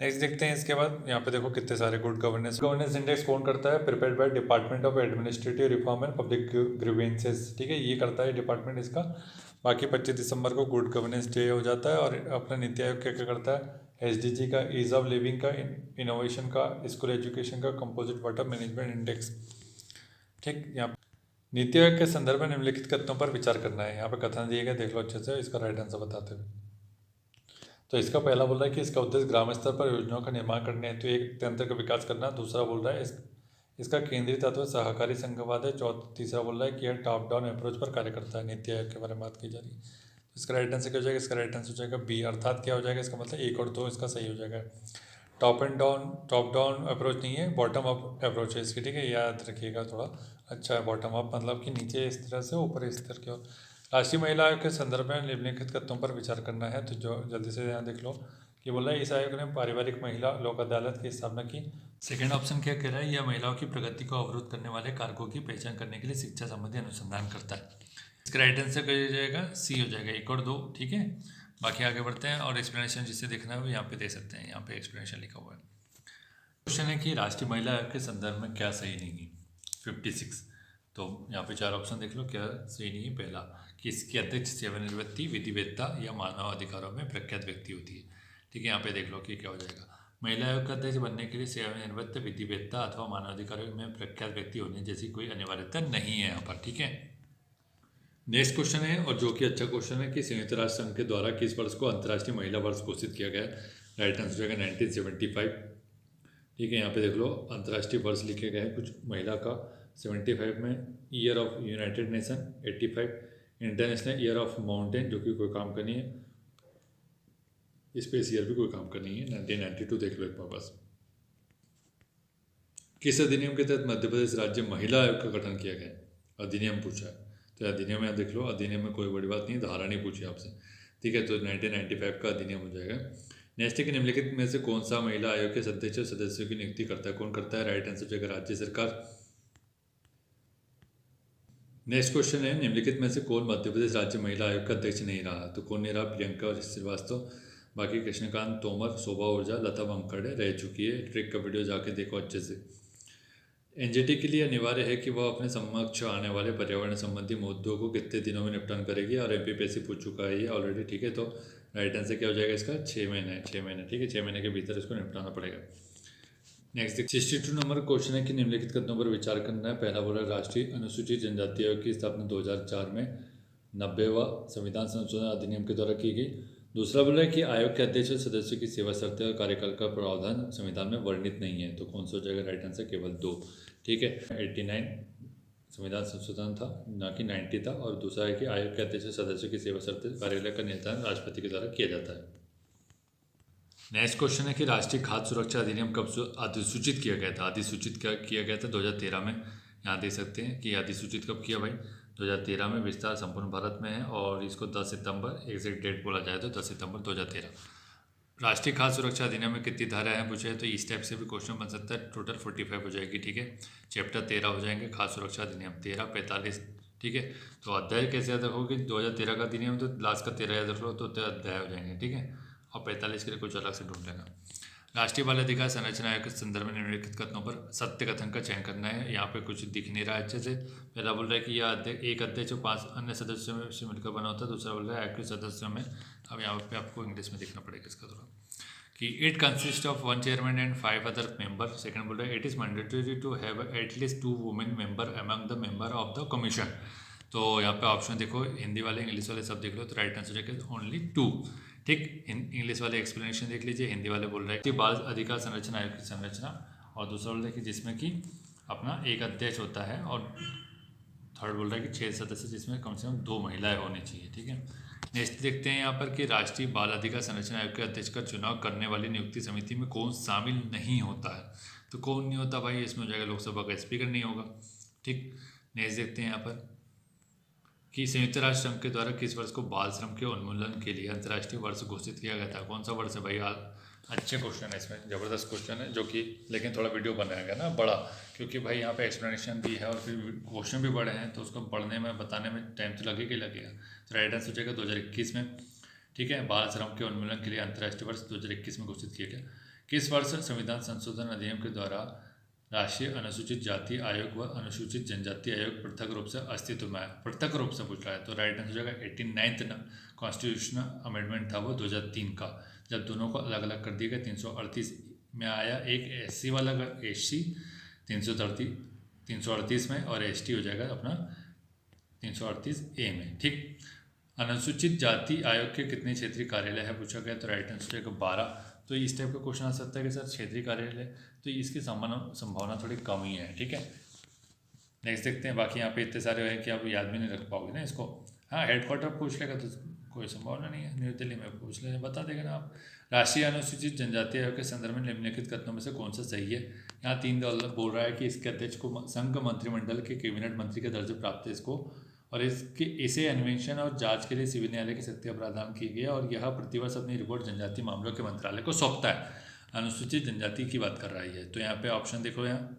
Speaker 2: नेक्स्ट देखते हैं इसके बाद यहाँ पे देखो कितने सारे गुड गवर्नेंस इंडेक्स कौन करता है, prepared by department of administrative reform and public grievances, ठीक है, ये करता है डिपार्टमेंट इसका। बाकी 25 दिसंबर को गुड गवर्नेंस डे हो जाता है। और अपना नीति आयोग क्या क्या करता है, SDG का, ईज ऑफ लिविंग का, इनोवेशन का, स्कूल एजुकेशन का, कंपोजिट वाटर मैनेजमेंट इंडेक्स, ठीक। यहाँ नीति आयोग के संदर्भ में निम्नलिखित कथनों पर विचार करना है। यहाँ पे कथन दिए गए, देख लो अच्छे से, इसका राइट आंसर बताते हुए। तो इसका पहला बोल रहा है कि इसका उद्देश्य ग्राम स्तर पर योजनाओं का निर्माण करने हेतु एक तंत्र का विकास करना। दूसरा बोल रहा है इसका केंद्रीय तत्व सहकारी संघवाद है। तीसरा बोल रहा है कि यह टॉप डाउन अप्रोच पर कार्य करता है। नीति आयोग के बारे में बात की जा रही है। इसका राइट आंसर क्या हो जाएगा, इसका राइट आंसर हो जाएगा बी, अर्थात क्या हो जाएगा इसका मतलब 1 और 2 इसका सही हो जाएगा। टॉप डाउन अप्रोच नहीं है, बॉटम अप अप्रोच है इसकी, ठीक है, याद रखिएगा थोड़ा। अच्छा है, बॉटम अप मतलब कि नीचे इस तरह से, ऊपर इस तरह की ओर। राष्ट्रीय महिला आयोग के संदर्भ में निम्नलिखित कथनों पर विचार करना है। तो जो जल्दी से यहाँ देख लो कि बोला है इस आयोग ने पारिवारिक महिला लोक अदालत की स्थापना की। सेकंड ऑप्शन क्या कह रहा है, यह महिलाओं की प्रगति को अवरुद्ध करने वाले कारकों की पहचान करने के लिए शिक्षा संबंधी अनुसंधान करता है। इसका राइट आंसर क्या हो जाएगा, सी हो जाएगा, 1 और 2, ठीक है। बाकी आगे बढ़ते हैं और एक्सप्लेनेशन जिससे देखना है वो यहाँ पे दे सकते हैं, यहाँ पे एक्सप्लेनेशन लिखा हुआ है। क्वेश्चन है कि राष्ट्रीय महिला आयोग के संदर्भ में क्या सही नहीं है, 56। तो यहाँ पे 4 ऑप्शन देख लो, क्या सही नहीं है। पहला कि इसकी अध्यक्ष सेवानिवृत्ति, विधिवेत्ता या मानव अधिकारों में प्रख्यात व्यक्ति होती है, ठीक है। यहाँ पे देख लो कि क्या हो जाएगा, महिला आयोग का अध्यक्ष बनने के लिए सेवानिवृत्त, विधिवेत्ता अथवा मानव अधिकारों में प्रख्यात व्यक्ति होने जैसी कोई अनिवार्यता नहीं है यहाँ पर, ठीक है। नेक्स्ट क्वेश्चन है और जो कि अच्छा क्वेश्चन है कि संयुक्त राष्ट्र संघ के द्वारा किस वर्ष को अंतर्राष्ट्रीय महिला वर्ष घोषित किया गया है। राइट आंसर हो जाएगा 1975, ठीक है। यहाँ पे देख लो अंतर्राष्ट्रीय वर्ष लिखे गए हैं कुछ महिला का। 75 में year of United nation, 85 international year of mountain जो कि कोई काम का नहीं है, स्पेस ईयर भी कोई काम का नहीं है। 1992 देख लो एक बार बस। किस अधिनियम के तहत मध्य प्रदेश राज्य महिला आयोग का गठन किया गया, अधिनियम पूछा है। तो अधिनियम में देख लो, अधिनियम में कोई बड़ी बात नहीं, धारा नहीं पूछी आपसे, ठीक है। तो 1995 का अधिनियम हो जाएगा। नेक्स्ट है कि निम्नलिखित में से कौन सा महिला आयोग के सदस्य सदस्यों की नियुक्ति करता है, कौन करता है। राइट आंसर हो जाएगा राज्य सरकार। नेक्स्ट क्वेश्चन है निम्नलिखित में से कौन मध्य प्रदेश राज्य महिला आयोग का अध्यक्ष नहीं रहा, तो कौन नहीं रहा, प्रियंका श्रीवास्तव। बाकी कृष्णकांत तोमर, शोभा ओझा, लता वानखेड़े रह चुकी है। ट्रिक का वीडियो जाके देखो अच्छे से। एनजीटी के लिए अनिवार्य है कि वह अपने समक्ष आने वाले पर्यावरण संबंधी मुद्दों को कितने दिनों में निपटान करेगी, और एमपीपीएससी पूछ चुका है ये ऑलरेडी, ठीक है। तो राइट आंसर क्या हो जाएगा इसका, 6 महीने, 6 महीने, ठीक है, 6 महीने के भीतर इसको निपटाना पड़ेगा। नेक्स्ट 62 नंबर क्वेश्चन है कि निम्नलिखित कथनों पर विचार करना है। पहला बोला राष्ट्रीय अनुसूचित जनजाति आयोग की स्थापना 2004 में 90वां संविधान संशोधन अधिनियम के द्वारा की गई। दूसरा बोला है कि आयोग के अध्यक्ष और सदस्यों की सेवा शर्तें और कार्यकाल का प्रावधान संविधान में वर्णित नहीं है, तो कौन सा हो जाएगा राइट आंसर, केवल 2, ठीक है। 89 संविधान संशोधन था, ना कि 90 था। और दूसरा है कि आयोग के अध्यक्ष सदस्यों की सेवा शर्तें कार्यालय का निर्धारण राष्ट्रपति के द्वारा किया जाता है। नेक्स्ट क्वेश्चन है कि राष्ट्रीय खाद्य सुरक्षा अधिनियम कब अधिसूचित किया गया था। अधिसूचित किया गया था 2013 में, यहाँ देख सकते हैं कि अधिसूचित कब किया भाई,
Speaker 1: 2013 में विस्तार संपूर्ण भारत में है और इसको 10 सितंबर एग्जैक्ट डेट बोला जाए तो 10 सितंबर 2013। राष्ट्रीय खाद्य सुरक्षा अधिनियम में कितनी धाराएं हैं पूछे तो इस टाइप से भी क्वेश्चन बन सकता है। टोटल 45 हो जाएगी, ठीक है। चैप्टर 13 हो जाएंगे खाद्य सुरक्षा अधिनियम 13, 45, ठीक है। तो अध्याय कैसे याद रखोगे, 2013 का अधिनियम तो लास्ट का 13 याद रख लो तो अध्याय हो जाएंगे, ठीक है। और 45 के लिए कुछ अलग से ढूंढ लेना। राष्ट्रीय बाल अधिकार संरचना आयोग के संदर्भ में निम्नलिखित कथनों पर सत्य कथन का चयन करना है। यहाँ पे कुछ दिख नहीं रहा है अच्छे से। पहला बोल रहा है कि यह एक अध्यक्ष और 5 अन्य सदस्यों से मिलकर बना होता है। दूसरा बोल रहा है आयोग के सदस्यों में, अब यहाँ पे आपको इंग्लिश में देखना पड़ेगा इसका थोड़ा, कि it consist of 1 chairman and 5 other member. Second बोल रहा है it is mandatory to have at least 2 women member among the member of the commission. तो यहाँ पे ऑप्शन देखो, हिंदी वाले इंग्लिश वाले सब देख लो, तो राइट आंसर जाएगा ओनली 2, ठीक। इंग्लिश वाले एक्सप्लेनेशन देख लीजिए, हिंदी वाले बोल रहे हैं कि बाल अधिकार संरचना आयोग की संरचना, और दूसरा बोल रहा है कि जिसमें कि अपना एक अध्यक्ष होता है, और थर्ड बोल रहा है कि 6 सदस्य जिसमें कम से कम 2 महिलाएं होनी चाहिए, ठीक है। नेक्स्ट देखते हैं यहाँ पर कि राष्ट्रीय बाल अधिकार संरक्षण आयोग के अध्यक्ष का चुनाव करने वाली नियुक्ति समिति में कौन शामिल नहीं होता है। तो कौन नहीं होता भाई, इसमें हो जाएगा लोकसभा का स्पीकर नहीं होगा, ठीक। नेक्स्ट देखते हैं यहाँ पर कि संयुक्त राष्ट्र संघ के द्वारा किस वर्ष को बाल श्रम के उन्मूलन के लिए अंतर्राष्ट्रीय वर्ष घोषित किया गया था। कौन सा वर्ष है भाई, अच्छे क्वेश्चन है, इसमें ज़बरदस्त क्वेश्चन है, जो कि लेकिन थोड़ा वीडियो बनाएगा ना बड़ा, क्योंकि भाई यहाँ पे एक्सप्लेनेशन भी है और फिर क्वेश्चन भी बड़े हैं, तो उसको पढ़ने में बताने में टाइम तो लगेगा ही लगेगा। तो राइट आंसर हो जाएगा 2021 में, ठीक है। बाल श्रम के उन्मूलन के लिए अंतर्राष्ट्रीय वर्ष 2021 में घोषित किया गया। किस वर्ष संविधान संशोधन अधिनियम के द्वारा राष्ट्रीय अनुसूचित जाति आयोग व अनुसूचित जनजाति आयोग पृथक रूप से अस्तित्व में आया। पृथक रूप से पूछ रहा है, तो राइट आंसर हो जाएगा 89th कॉन्स्टिट्यूशनल अमेंडमेंट था वो 2003 का, जब दोनों को अलग अलग कर दिया गया। 338 में आया, एक SC वाला SC 338 में, और ST हो जाएगा अपना 338A में, ठीक। अनुसूचित जाति आयोग के कितने क्षेत्रीय कार्यालय है पूछा गया, तो राइट आंसर हो जाएगा 12। तो इस टाइप का क्वेश्चन आ सकता है कि सर क्षेत्रीय कार्यालय, तो इसकी संभावना थोड़ी कम ही है, ठीक है। नेक्स्ट देखते हैं, बाकी यहाँ पे इतने सारे हैं कि आप याद भी नहीं रख पाओगे ना इसको। हाँ, हेडक्वार्टर पूछ लेगा तो कोई संभावना नहीं है, न्यू दिल्ली में पूछ ले बता देगा ना आप। राष्ट्रीय अनुसूचित जनजाति आयोग के संदर्भ में निम्नलिखित कथनों में से कौन सा सही है। यहाँ 3 बोल रहा है कि इसके अध्यक्ष को संघ मंत्रिमंडल के कैबिनेट मंत्री का दर्जा प्राप्त है इसको, और इसे अन्वेषण और जांच के लिए सिविल न्यायालय की शक्तियाँ प्रदान की गई है, और यह प्रतिवर्ष अपनी रिपोर्ट जनजातीय मामलों के मंत्रालय को सौंपता है। अनुसूचित जनजाति की बात कर रही है, तो यहाँ पे ऑप्शन देखो, यहाँ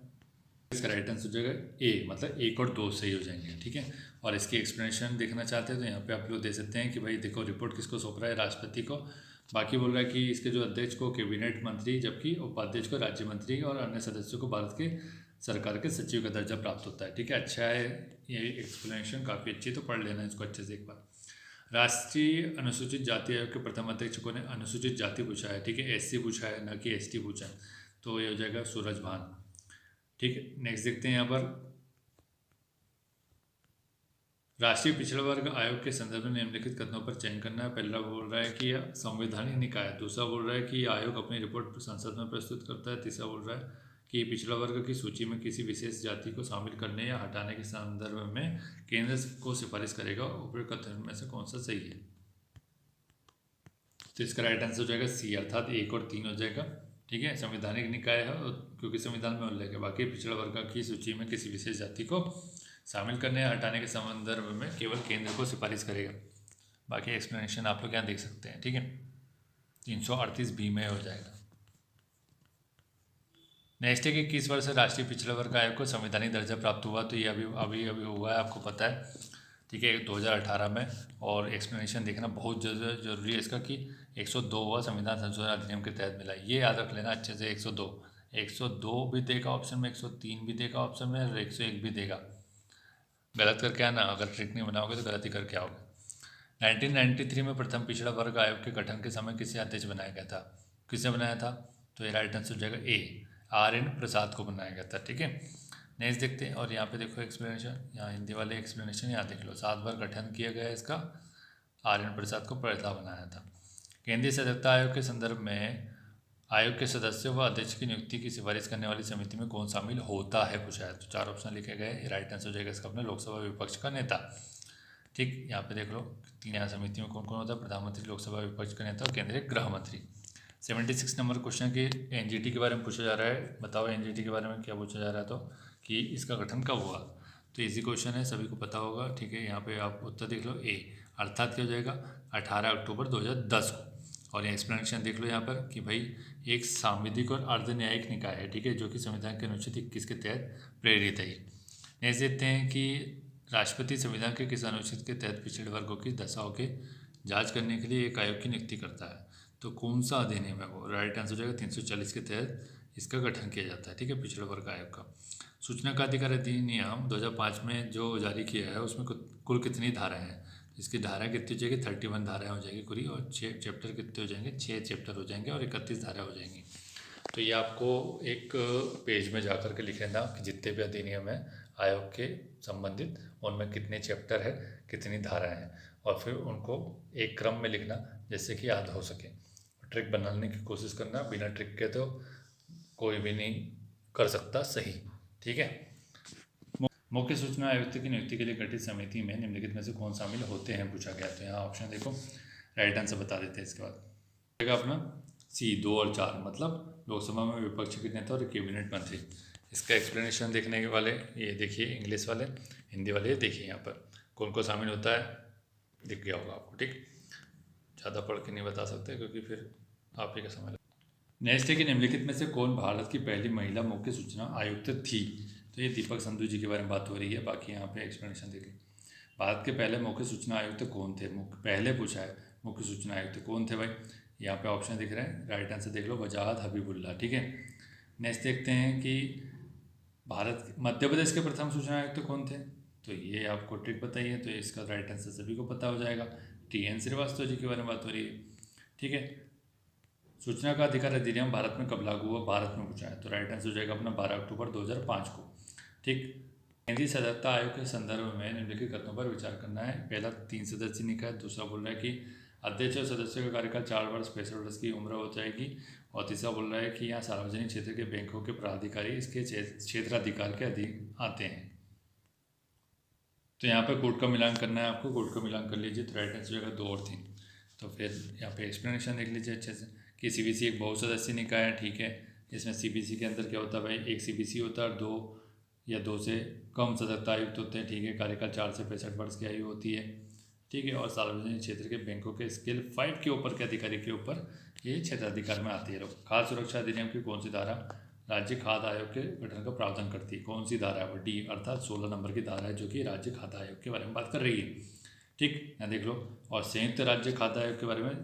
Speaker 1: इसका राइट आंसर हो जाएगा A, मतलब 1 और 2 सही हो जाएंगे, ठीक है। और इसकी एक्सप्लेनेशन देखना चाहते हैं तो यहाँ पे आप लोग दे सकते हैं कि भाई देखो रिपोर्ट किसको सौंप रहा है, राष्ट्रपति को। बाकी बोल रहा है कि इसके जो अध्यक्ष को कैबिनेट मंत्री, जबकि उपाध्यक्ष को राज्य मंत्री, और अन्य सदस्यों को भारत के सरकार के सचिव का दर्जा प्राप्त होता है, ठीक है। अच्छा है ये एक्सप्लेनेशन, काफ़ी अच्छी, तो पढ़ लेना इसको अच्छे से एक बार। राष्ट्रीय अनुसूचित जाति आयोग के प्रथम अध्यक्ष को ने अनुसूचित जाति पूछा है, ठीक है, SC पूछा है ना कि ST पूछा है, तो ये हो जाएगा सूरज भान, ठीक है। नेक्स्ट देखते हैं यहाँ पर राष्ट्रीय पिछड़ा वर्ग आयोग के संदर्भ में निम्नलिखित कथनों पर चयन करना है। पहला बोल रहा है कि यह संवैधानिक निकाय है, दूसरा बोल रहा है कि आयोग अपनी रिपोर्ट संसद में प्रस्तुत करता है, तीसरा बोल रहा है कि पिछड़ा वर्ग की सूची में किसी विशेष जाति को शामिल करने या हटाने के संदर्भ में केंद्र को सिफारिश करेगा। उपयुक्त कथन में से कौन सा सही है, तो इसका राइट आंसर हो जाएगा C, अर्थात 1 और 3 हो जाएगा, ठीक है। संवैधानिक निकाय है क्योंकि संविधान में उल्लेख है, बाकी पिछड़ा वर्ग की सूची में किसी विशेष जाति को शामिल करने या हटाने के संदर्भ में केवल केंद्र को सिफारिश करेगा। बाकी एक्सप्लेनेशन आप लोग यहाँ देख सकते हैं, ठीक है। 338B में हो जाएगा। नेक्स्ट है कि किस वर्ष राष्ट्रीय पिछड़ा वर्ग आयोग को संवैधानिक दर्जा प्राप्त हुआ, तो ये अभी हुआ है, आपको पता है, ठीक है, 2018 में। और एक्सप्लेनेशन देखना बहुत जरूरी है इसका कि 102 हुआ संविधान संशोधन अधिनियम के तहत मिला, ये याद रख लेना अच्छे से। 102 भी देगा ऑप्शन में, 103 भी देगा ऑप्शन में, और 101 भी देगा। गलत करके आना, अगर ट्रिक नहीं बनाओगे तो गलती करके आओगे। 1993 में प्रथम पिछड़ा वर्ग आयोग के गठन के समय किसे अध्यक्ष बनाया गया था, किसने बनाया था, तो ये राइट आंसर हो जाएगा A, RN प्रसाद को बनाया गया था, ठीक है। नेक्स्ट देखते हैं, और यहाँ पे देखो एक्सप्लेनेशन, यहाँ हिंदी वाले एक्सप्लेनेशन यहाँ देख लो। 7 बार गठन किया गया इसका, RN प्रसाद को पहला बनाया था। केंद्रीय सदस्यता आयोग के संदर्भ में आयोग के सदस्यों व अध्यक्ष की नियुक्ति की सिफारिश करने वाली समिति में कौन शामिल होता है पूछा है, तो 4 ऑप्शन लिखे गए। राइट आंसर हो जाएगा इसका अपना लोकसभा विपक्ष का नेता, ठीक। यहाँ पे देख लो 3 समिति में कौन कौन होता है, प्रधानमंत्री, लोकसभा विपक्ष का नेता और केंद्रीय गृह मंत्री। 76 नंबर क्वेश्चन के NGT के बारे में पूछा जा रहा है। बताओ NGT के बारे में क्या पूछा जा रहा है, तो कि इसका गठन कब हुआ, तो इजी क्वेश्चन है, सभी को पता होगा। ठीक है, यहाँ पे आप उत्तर देख लो ए, अर्थात क्या हो जाएगा 18 अक्टूबर 2010 को। और ये एक्सप्लेनेशन देख लो यहाँ पर कि भाई एक सांविधिक और अर्धन्यायिक निकाय है, ठीक है, जो कि संविधान के अनुच्छेद 21 के तहत प्रेरित है। नेक्स्ट देखते हैं कि राष्ट्रपति संविधान के किस अनुच्छेद के तहत पिछड़े वर्गों की दशाओं के जांच करने के लिए एक आयोग की नियुक्ति करता है। तो कौन सा अधिनियम है वो? राइट आंसर हो जाएगा 340 के तहत इसका गठन किया जाता है, ठीक है, पिछड़े वर्ग आयोग का। सूचना का अधिकार अधिनियम 2005 में जो जारी किया है उसमें कुल कितनी धाराएं हैं? इसकी धाराएं कितनी हो जाएगी? 31 धाराएं हो जाएगी पूरी, और 6 चैप्टर कितने हो जाएंगे? 6 चैप्टर हो जाएंगे और 31 धाराएं हो जाएंगी। तो ये आपको एक पेज में जा कर के लिख लेना कि जितने भी अधिनियम है आयोग के संबंधित उनमें कितने चैप्टर है, कितनी धाराएं हैं, और फिर उनको एक क्रम में लिखना जिससे कि याद हो सके। ट्रिक बनाने की कोशिश करना, बिना ट्रिक के तो कोई भी नहीं कर सकता सही, ठीक है। मुख्य सूचना आयुक्त की नियुक्ति के लिए गठित समिति में निम्नलिखित में से कौन शामिल होते हैं पूछा गया। तो यहाँ ऑप्शन देखो, राइट आंसर बता देते हैं। इसके बाद अपना सी 2 और 4, मतलब लोकसभा में विपक्ष के नेता और कैबिनेट मंत्री। इसका एक्सप्लेनेशन देखने के वाले ये देखिए, इंग्लिश वाले, हिंदी वाले देखिए, यहाँ पर कौन कौन शामिल होता है दिख गया होगा आपको, ठीक। ज़्यादा पढ़ के नहीं बता सकते क्योंकि फिर आप ही का समय। नेक्स्ट है कि निम्नलिखित में से कौन भारत की पहली महिला मुख्य सूचना आयुक्त थी। तो ये दीपक संधू जी के बारे में बात हो रही है, बाकी यहाँ पे एक्सप्लेनेशन देखिए। भारत के पहले मुख्य सूचना आयुक्त कौन थे? पहले पूछा है मुख्य सूचना आयुक्त कौन थे भाई। यहाँ पे ऑप्शन दिख रहे हैं, राइट आंसर देख लो, वजाहत हबीबुल्ला, ठीक है। नेक्स्ट देखते हैं कि मध्य प्रदेश के प्रथम सूचना आयुक्त कौन थे। तो ये आपको ट्रिक बताइए, तो इसका राइट आंसर सभी को पता हो जाएगा, TN श्रीवास्तव जी के बारे में बात हो रही है, ठीक है। सूचना का अधिकार अधिनियम भारत में कब लागू हुआ? भारत में पूछा है, तो राइट आंसर हो जाएगा अपना 12 अक्टूबर 2005 को, ठीक। केंद्रीय सदस्यता आयोग के संदर्भ में निम्नलिखित कथनों पर विचार करना है। पहला 3 सदस्यीय निकाय, दूसरा बोल रहा है कि अध्यक्ष और सदस्यों का कार्यकाल 4 वर्ष 65 वर्ष की उम्र हो जाएगी, और तीसरा बोल रहा है कि यहाँ सार्वजनिक क्षेत्र के बैंकों के प्राधिकारी इसके क्षेत्राधिकार के अधीन आते हैं। तो यहाँ पर कोड का मिलान करना है आपको, कोड का मिलान कर लीजिए, तो राइट आंसर हो जाएगा 2 और 3। तो फिर यहाँ पे एक्सप्लेनेशन देख लीजिए अच्छे से कि CBC एक बहुसदस्यीय निकाय है, ठीक है। इसमें CBC के अंदर क्या होता है भाई, एक CBC होता है और 2 या 2 से कम सदस्यता आयुक्त होते हैं, ठीक है। कार्यकाल 4 से 65 वर्ष की आयु होती है, ठीक है। और सार्वजनिक क्षेत्र के बैंकों के स्केल 5 के ऊपर के अधिकारी के ऊपर ये क्षेत्राधिकार में आती है। खाद्य सुरक्षा अधिनियम की कौन सी धारा राज्य खाद्य आयोग के गठन का प्रावधान करती है? कौन सी धारा है वो? D, अर्थात 16 नंबर की धारा है जो कि राज्य खाद्य आयोग के बारे में बात कर रही है, ठीक, यहाँ देख लो। और संयुक्त राज्य खाद्य आयोग के बारे में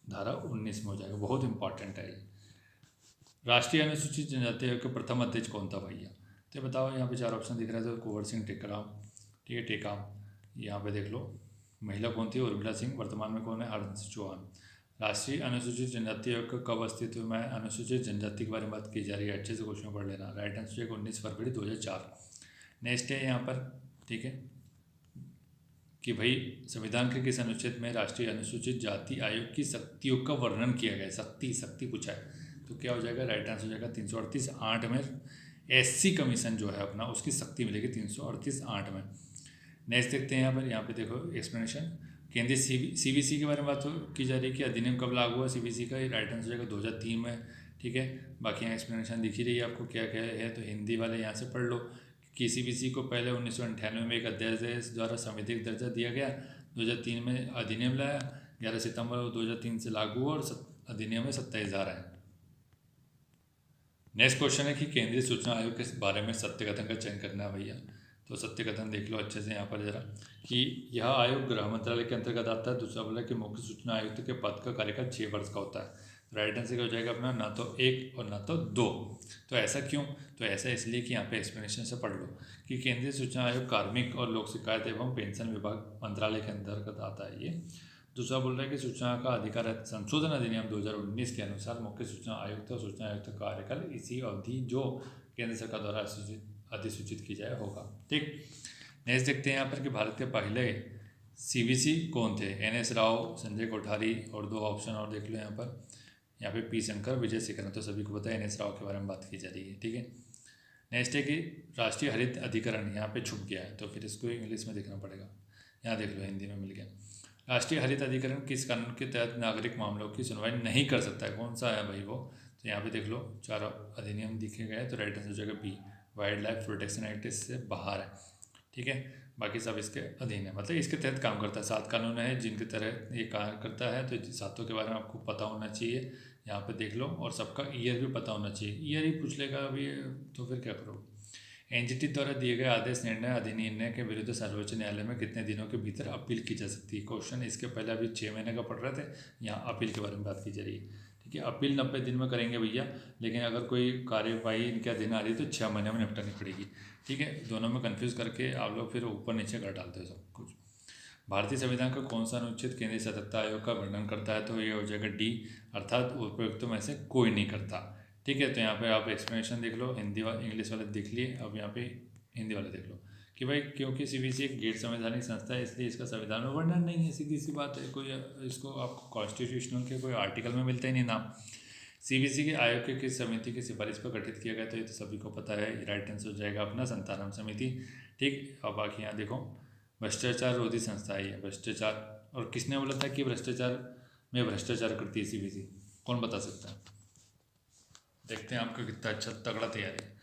Speaker 1: धारा 19 में हो जाएगा, बहुत इंपॉर्टेंट है ये। राष्ट्रीय अनुसूचित जनजाति आयोग के प्रथम अध्यक्ष कौन था भैया? तो बताओ, यहाँ पे 4 ऑप्शन दिख रहा है, तो कुंवर सिंह टेकाम, ठीक है, टेकाम। यहाँ पे देख लो, महिला कौन थी? उर्मिला सिंह। वर्तमान में कौन है? हरबंस चौहान। राष्ट्रीय अनुसूचित जनजाति आयोग का कब अस्तित्व में? अनुसूचित जनजाति के बारे में बात की जा रही है, अच्छे से क्वेश्चन पढ़ लेना। राइट आंसर 19 फरवरी 2004। नेक्स्ट है यहाँ पर, ठीक है, कि भाई संविधान के किस अनुच्छेद में राष्ट्रीय अनुसूचित जाति आयोग की शक्तियों का वर्णन किया गया है? शक्ति पूछा है, तो क्या हो जाएगा? राइट आंसर हो जाएगा 338 में SC कमीशन जो है अपना, उसकी शक्ति मिलेगी 338 में। नेक्स्ट देखते हैं यहाँ पे देखो एक्सप्लेनेशन, केंद्रीय CBC के बारे में बात की जा रही है कि अधिनियम कब लागू हुआ CBC का? राइट आंसर हो जाएगा 2003 में, ठीक है। बाकी यहाँ एक्सप्लेनेशन दिख ही रही है आपको क्या क्या है, तो हिंदी वाले यहाँ से पढ़ लो कि CBC को पहले 1998 में एक अध्यादेश द्वारा संवैधानिक दर्जा दिया गया, 2003 में अधिनियम लाया, 11 सितंबर 2003 से लागू हुआ, और अधिनियम में 27 धारा है। नेक्स्ट क्वेश्चन है कि केंद्रीय सूचना आयोग के बारे में सत्य कथन का चयन करना है भैया। तो सत्य कथन देख लो अच्छे से यहाँ पर जरा, कि यह आयोग गृह मंत्रालय के अंतर्गत आता है। दूसरा बोला कि मुख्य सूचना आयुक्त के पद का कार्यकाल 6 वर्ष का होता है। राइट आंसर हो जाएगा अपना ना तो 1 और ना तो 2। तो ऐसा क्यों? तो ऐसा इसलिए कि यहाँ पे एक्सप्लेनेशन से पढ़ लो कि केंद्रीय सूचना आयोग कार्मिक और लोक शिकायत एवं पेंशन विभाग मंत्रालय के अंतर्गत आता है ये। दूसरा बोल रहा है कि सूचना का अधिकार संशोधन अधिनियम 2019 के अनुसार मुख्य सूचना आयुक्त और सूचना आयुक्त का कार्यकाल इसी अवधि जो केंद्र सरकार द्वारा अधिसूचित की जाए होगा, ठीक। नेक्स्ट देखते हैं यहाँ पर कि भारत के पहले CBC कौन थे? NS राव, संजय कोठारी, और 2 ऑप्शन और देख लो यहाँ पे P शंकर, विजय शेखर। तो सभी को पता है NS राव के बारे में बात की जा रही है, ठीक है। नेक्स्ट है कि राष्ट्रीय हरित अधिकरण यहाँ पे छुप गया है, तो फिर इसको इंग्लिश में देखना पड़ेगा। यहाँ देख लो हिंदी में मिल गया। राष्ट्रीय हरित अधिकरण किस कानून के तहत नागरिक मामलों की सुनवाई नहीं कर सकता है? कौन सा है भाई वो? तो यहाँ पे देख लो 4 अधिनियम दिखे गए, तो राइट आंसर हो जाएगा B, wild life protection act इससे बाहर है। ठीक है। बाकी सब इसके अधीन है, मतलब इसके तहत काम करता है। 7 कानून है जिनके तहत ये काम करता है, तो सातों के बारे में आपको पता होना चाहिए। यहाँ पे देख लो, और सबका ईयर भी पता होना चाहिए। ईयर ही पूछ लेगा अभी तो फिर क्या करो। एनजीटी द्वारा दिए गए आदेश, निर्णय, अधिनिर्णय के विरुद्ध सर्वोच्च न्यायालय में कितने दिनों के भीतर अपील की जा सकती है। क्वेश्चन इसके पहले अभी 6 महीने का पढ़ रहे थे, यहाँ अपील के बारे में बात की जा रही है। ठीक है, अपील 90 दिन में करेंगे भैया, लेकिन अगर कोई कार्यवाही इनके अधीन आ रही है तो 6 महीने में निपटानी पड़ेगी। ठीक है, दोनों में कन्फ्यूज़ करके आप लोग फिर ऊपर नीचे कर डालते हो सब कुछ। भारतीय संविधान का कौन सा अनुच्छेद केंद्रीय सतर्कता आयोग का वर्णन करता है, तो ये हो जाएगा डी, अर्थात उपयुक्तों में से कोई नहीं करता। ठीक है, तो यहाँ पे आप एक्सप्लेनेशन देख लो, हिंदी वाले इंग्लिश वाले देख लिए, अब यहाँ पे हिंदी वाले देख लो कि भाई क्योंकि सीबीएसई एक गैर संवैधानिक संस्था है, इसलिए इसका संविधान में वर्णन नहीं है। सीधी सी बात है, कोई इसको आपको कॉन्स्टिट्यूशनल के कोई आर्टिकल में मिलता ही नहीं नाम। सीबीएसई के आयोग के किस समिति की सिफारिश पर गठित किया गया, तो ये तो सभी को पता है, राइट आंसर हो जाएगा अपना संतानम समिति। ठीक, अब बाकी यहाँ देखो, भ्रष्टाचार रोधी संस्था है ये, भ्रष्टाचार, और किसने बोला था कि भ्रष्टाचार में भ्रष्टाचार करती है सीबीएसई, कौन बता सकता है। देखते हैं आपका कितना अच्छा तगड़ा तैयारी है।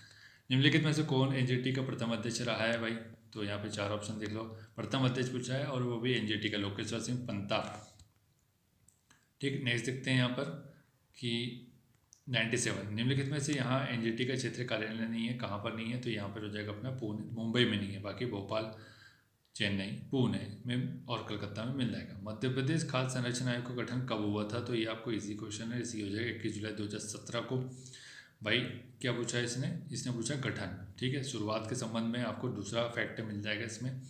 Speaker 1: निम्नलिखित में से कौन एनजीटी का प्रथम अध्यक्ष रहा है भाई, तो यहाँ पे 4 ऑप्शन देख लो। प्रथम अध्यक्ष पूछा है और वो भी एनजीटी का लोकेश्वर सिंह पंता। ठीक, नेक्स्ट देखते हैं यहाँ पर कि 97 निम्नलिखित में से यहाँ एनजीटी का क्षेत्रीय कार्यालय नहीं है, कहाँ पर नहीं है, तो यहाँ पर हो जाएगा अपना पुणे, मुंबई में नहीं है, बाकी भोपाल, चेन्नई, पुणे में और कलकत्ता में मिल जाएगा। मध्य प्रदेश खाद्य संरक्षण आयोग का गठन कब हुआ था, तो ये आपको इजी क्वेश्चन है, इसी हो जाएगा 21 जुलाई 2017 को। भाई क्या पूछा है इसने पूछा गठन। ठीक है, शुरुआत के संबंध में आपको दूसरा फैक्ट मिल जाएगा इसमें,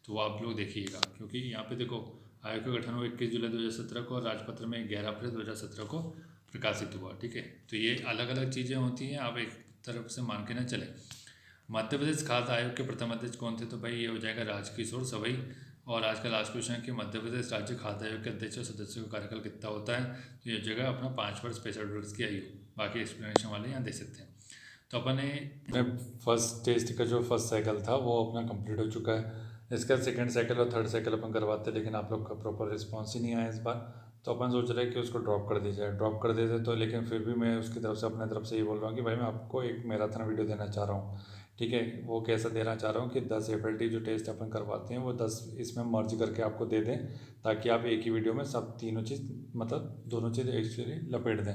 Speaker 1: तो वो आप लोग देखिएगा, क्योंकि यहाँ पे देखो आयोग का गठन हुआ 21 जुलाई 2017 को, और राजपत्र में 11 अप्रैल 2017 को प्रकाशित हुआ। ठीक है, तो ये अलग अलग चीज़ें होती हैं, आप एक तरफ से मान के ना चले। मध्य प्रदेश खाद्य आयोग के प्रथम अध्यक्ष कौन थे, तो भाई ये हो जाएगा राजकिशोर सवई। और आज का लास्ट क्वेश्चन है कि मध्य प्रदेश राज्य खाद्य आयोग के अध्यक्ष और सदस्यों का कार्यकाल कितना होता है, तो ये हो जाएगा अपना 5 वर्ष 65 वर्ष की आयु। बाकी एक्सप्लेनेशन वाले यहाँ दे सकते हैं। तो अपन ने
Speaker 2: फर्स्ट टेस्ट का जो फर्स्ट साइकिल था वो अपना कंप्लीट हो चुका है। इसका सेकंड साइकिल और थर्ड साइकिल अपन करवाते, लेकिन आप लोग का प्रॉपर रिस्पॉन्स ही नहीं आया इस बार, तो अपन सोच रहे हैं कि उसको ड्रॉप कर दीजिए। ड्रॉप कर देते तो, लेकिन फिर भी मैं उसकी तरफ से अपने तरफ से ये बोल रहा हूँ कि भाई मैं आपको एक मैराथन वीडियो देना चाह रहा हूँ। ठीक है, वो कैसा देना चाह रहा हूँ कि 10 एफएलटी जो टेस्ट अपन करवाते हैं वो 10 इसमें मर्ज करके आपको दे दें, ताकि आप एक ही वीडियो में सब तीनों चीज़, मतलब दोनों चीज़ एक्चुअली लपेट दें।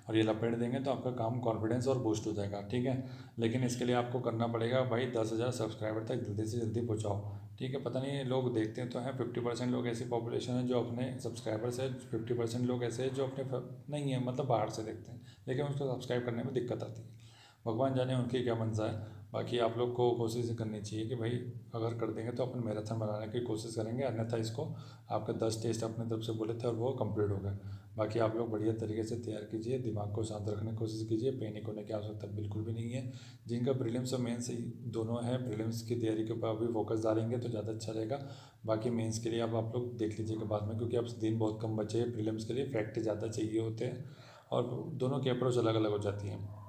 Speaker 2: और ये लपेट देंगे तो आपका काम कॉन्फिडेंस और बूस्ट हो जाएगा। ठीक है, लेकिन इसके लिए आपको करना पड़ेगा भाई 10,000 सब्सक्राइबर तक जल्दी से जल्दी पहुँचाओ। ठीक है, पता नहीं लोग देखते तो हैं, 50% लोग ऐसी पॉपुलेशन है जो अपने सब्सक्राइबर से, 50% लोग ऐसे हैं जो अपने नहीं है, मतलब बाहर से देखते हैं, लेकिन उसको सब्सक्राइब करने में दिक्कत आती है। भगवान जाने उनकी क्या मंशा है। बाकी आप लोग को कोशिश करनी चाहिए कि भाई अगर कर देंगे तो अपन मैराथन बनाने की कोशिश करेंगे, अन्यथा इसको आपका 10 टेस्ट अपने तरफ से बोले थे और वो कंप्लीट हो गए। बाकी आप लोग बढ़िया तरीके से तैयार कीजिए, दिमाग को शांत रखने की कोशिश कीजिए, पैनिक होने की आवश्यकता बिल्कुल भी नहीं है। जिनका प्रीलिम्स और मेंस दोनों है, प्रीलिम्स की तैयारी के ऊपर अभी फोकस डालेंगे तो ज़्यादा अच्छा रहेगा। बाकी मेंस के लिए अब आप लोग देख लीजिएगा बाद में, क्योंकि अब दिन बहुत कम बचे हैं। प्रीलिम्स के लिए फैक्ट ज़्यादा चाहिए होते हैं और दोनों की अप्रोच अलग अलग हो जाती है।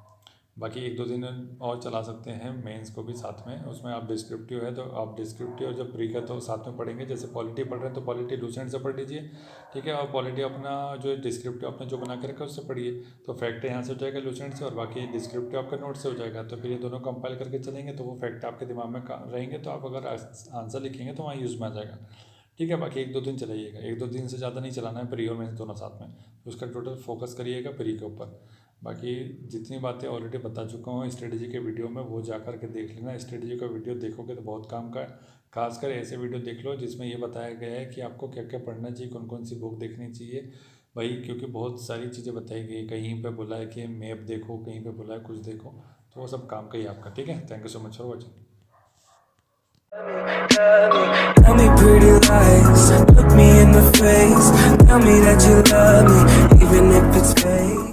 Speaker 2: बाकी 1-2 दिन और चला सकते हैं मेंस को भी साथ में, उसमें आप डिस्क्रिप्टिव है तो आप डिस्क्रिप्टिव और जब प्री का तो साथ में पढ़ेंगे। जैसे पॉलिटी पढ़ रहे हैं तो पॉलिटी लूसेंट से पढ़ लीजिए। ठीक है, और पॉलिटी अपना जो डिस्क्रिप्टिव आपने जो बना के रखा है उससे पढ़िए, तो फैक्ट यहाँ से हो जाएगा लूसेंट से, और बाकी डिस्क्रिप्टिव आपका नोट से हो जाएगा। तो फिर ये दोनों कंपाइल करके चलेंगे तो वो फैक्ट आपके दिमाग में रहेंगे, तो आप अगर आंसर लिखेंगे तो वहाँ यूज़ में आ जाएगा। ठीक है, बाकी 1-2 दिन चलाइएगा, 1-2 दिन से ज़्यादा नहीं चलाना है, प्री और मेंस दोनों साथ में, उसका टोटल फोकस करिएगा प्री के ऊपर। बाकी जितनी बातें ऑलरेडी बता चुका हूँ स्ट्रेटजी के वीडियो में, वो जा कर के देख लेना। स्ट्रेटजी का वीडियो देखोगे तो बहुत काम का है। खासकर ऐसे वीडियो देख लो जिसमें ये बताया गया है कि आपको क्या क्या पढ़ना चाहिए, कौन कौन सी बुक देखनी चाहिए भाई, क्योंकि बहुत सारी चीज़ें बताई गई। कहीं पे बोला है कि मैप देखो, कहीं पे बोला है कुछ देखो, तो वो सब काम का ही आपका। ठीक है, thank you so much for watching.
Speaker 3: Tell me pretty lies, look me in the face, tell me that you love me, even if it's fake.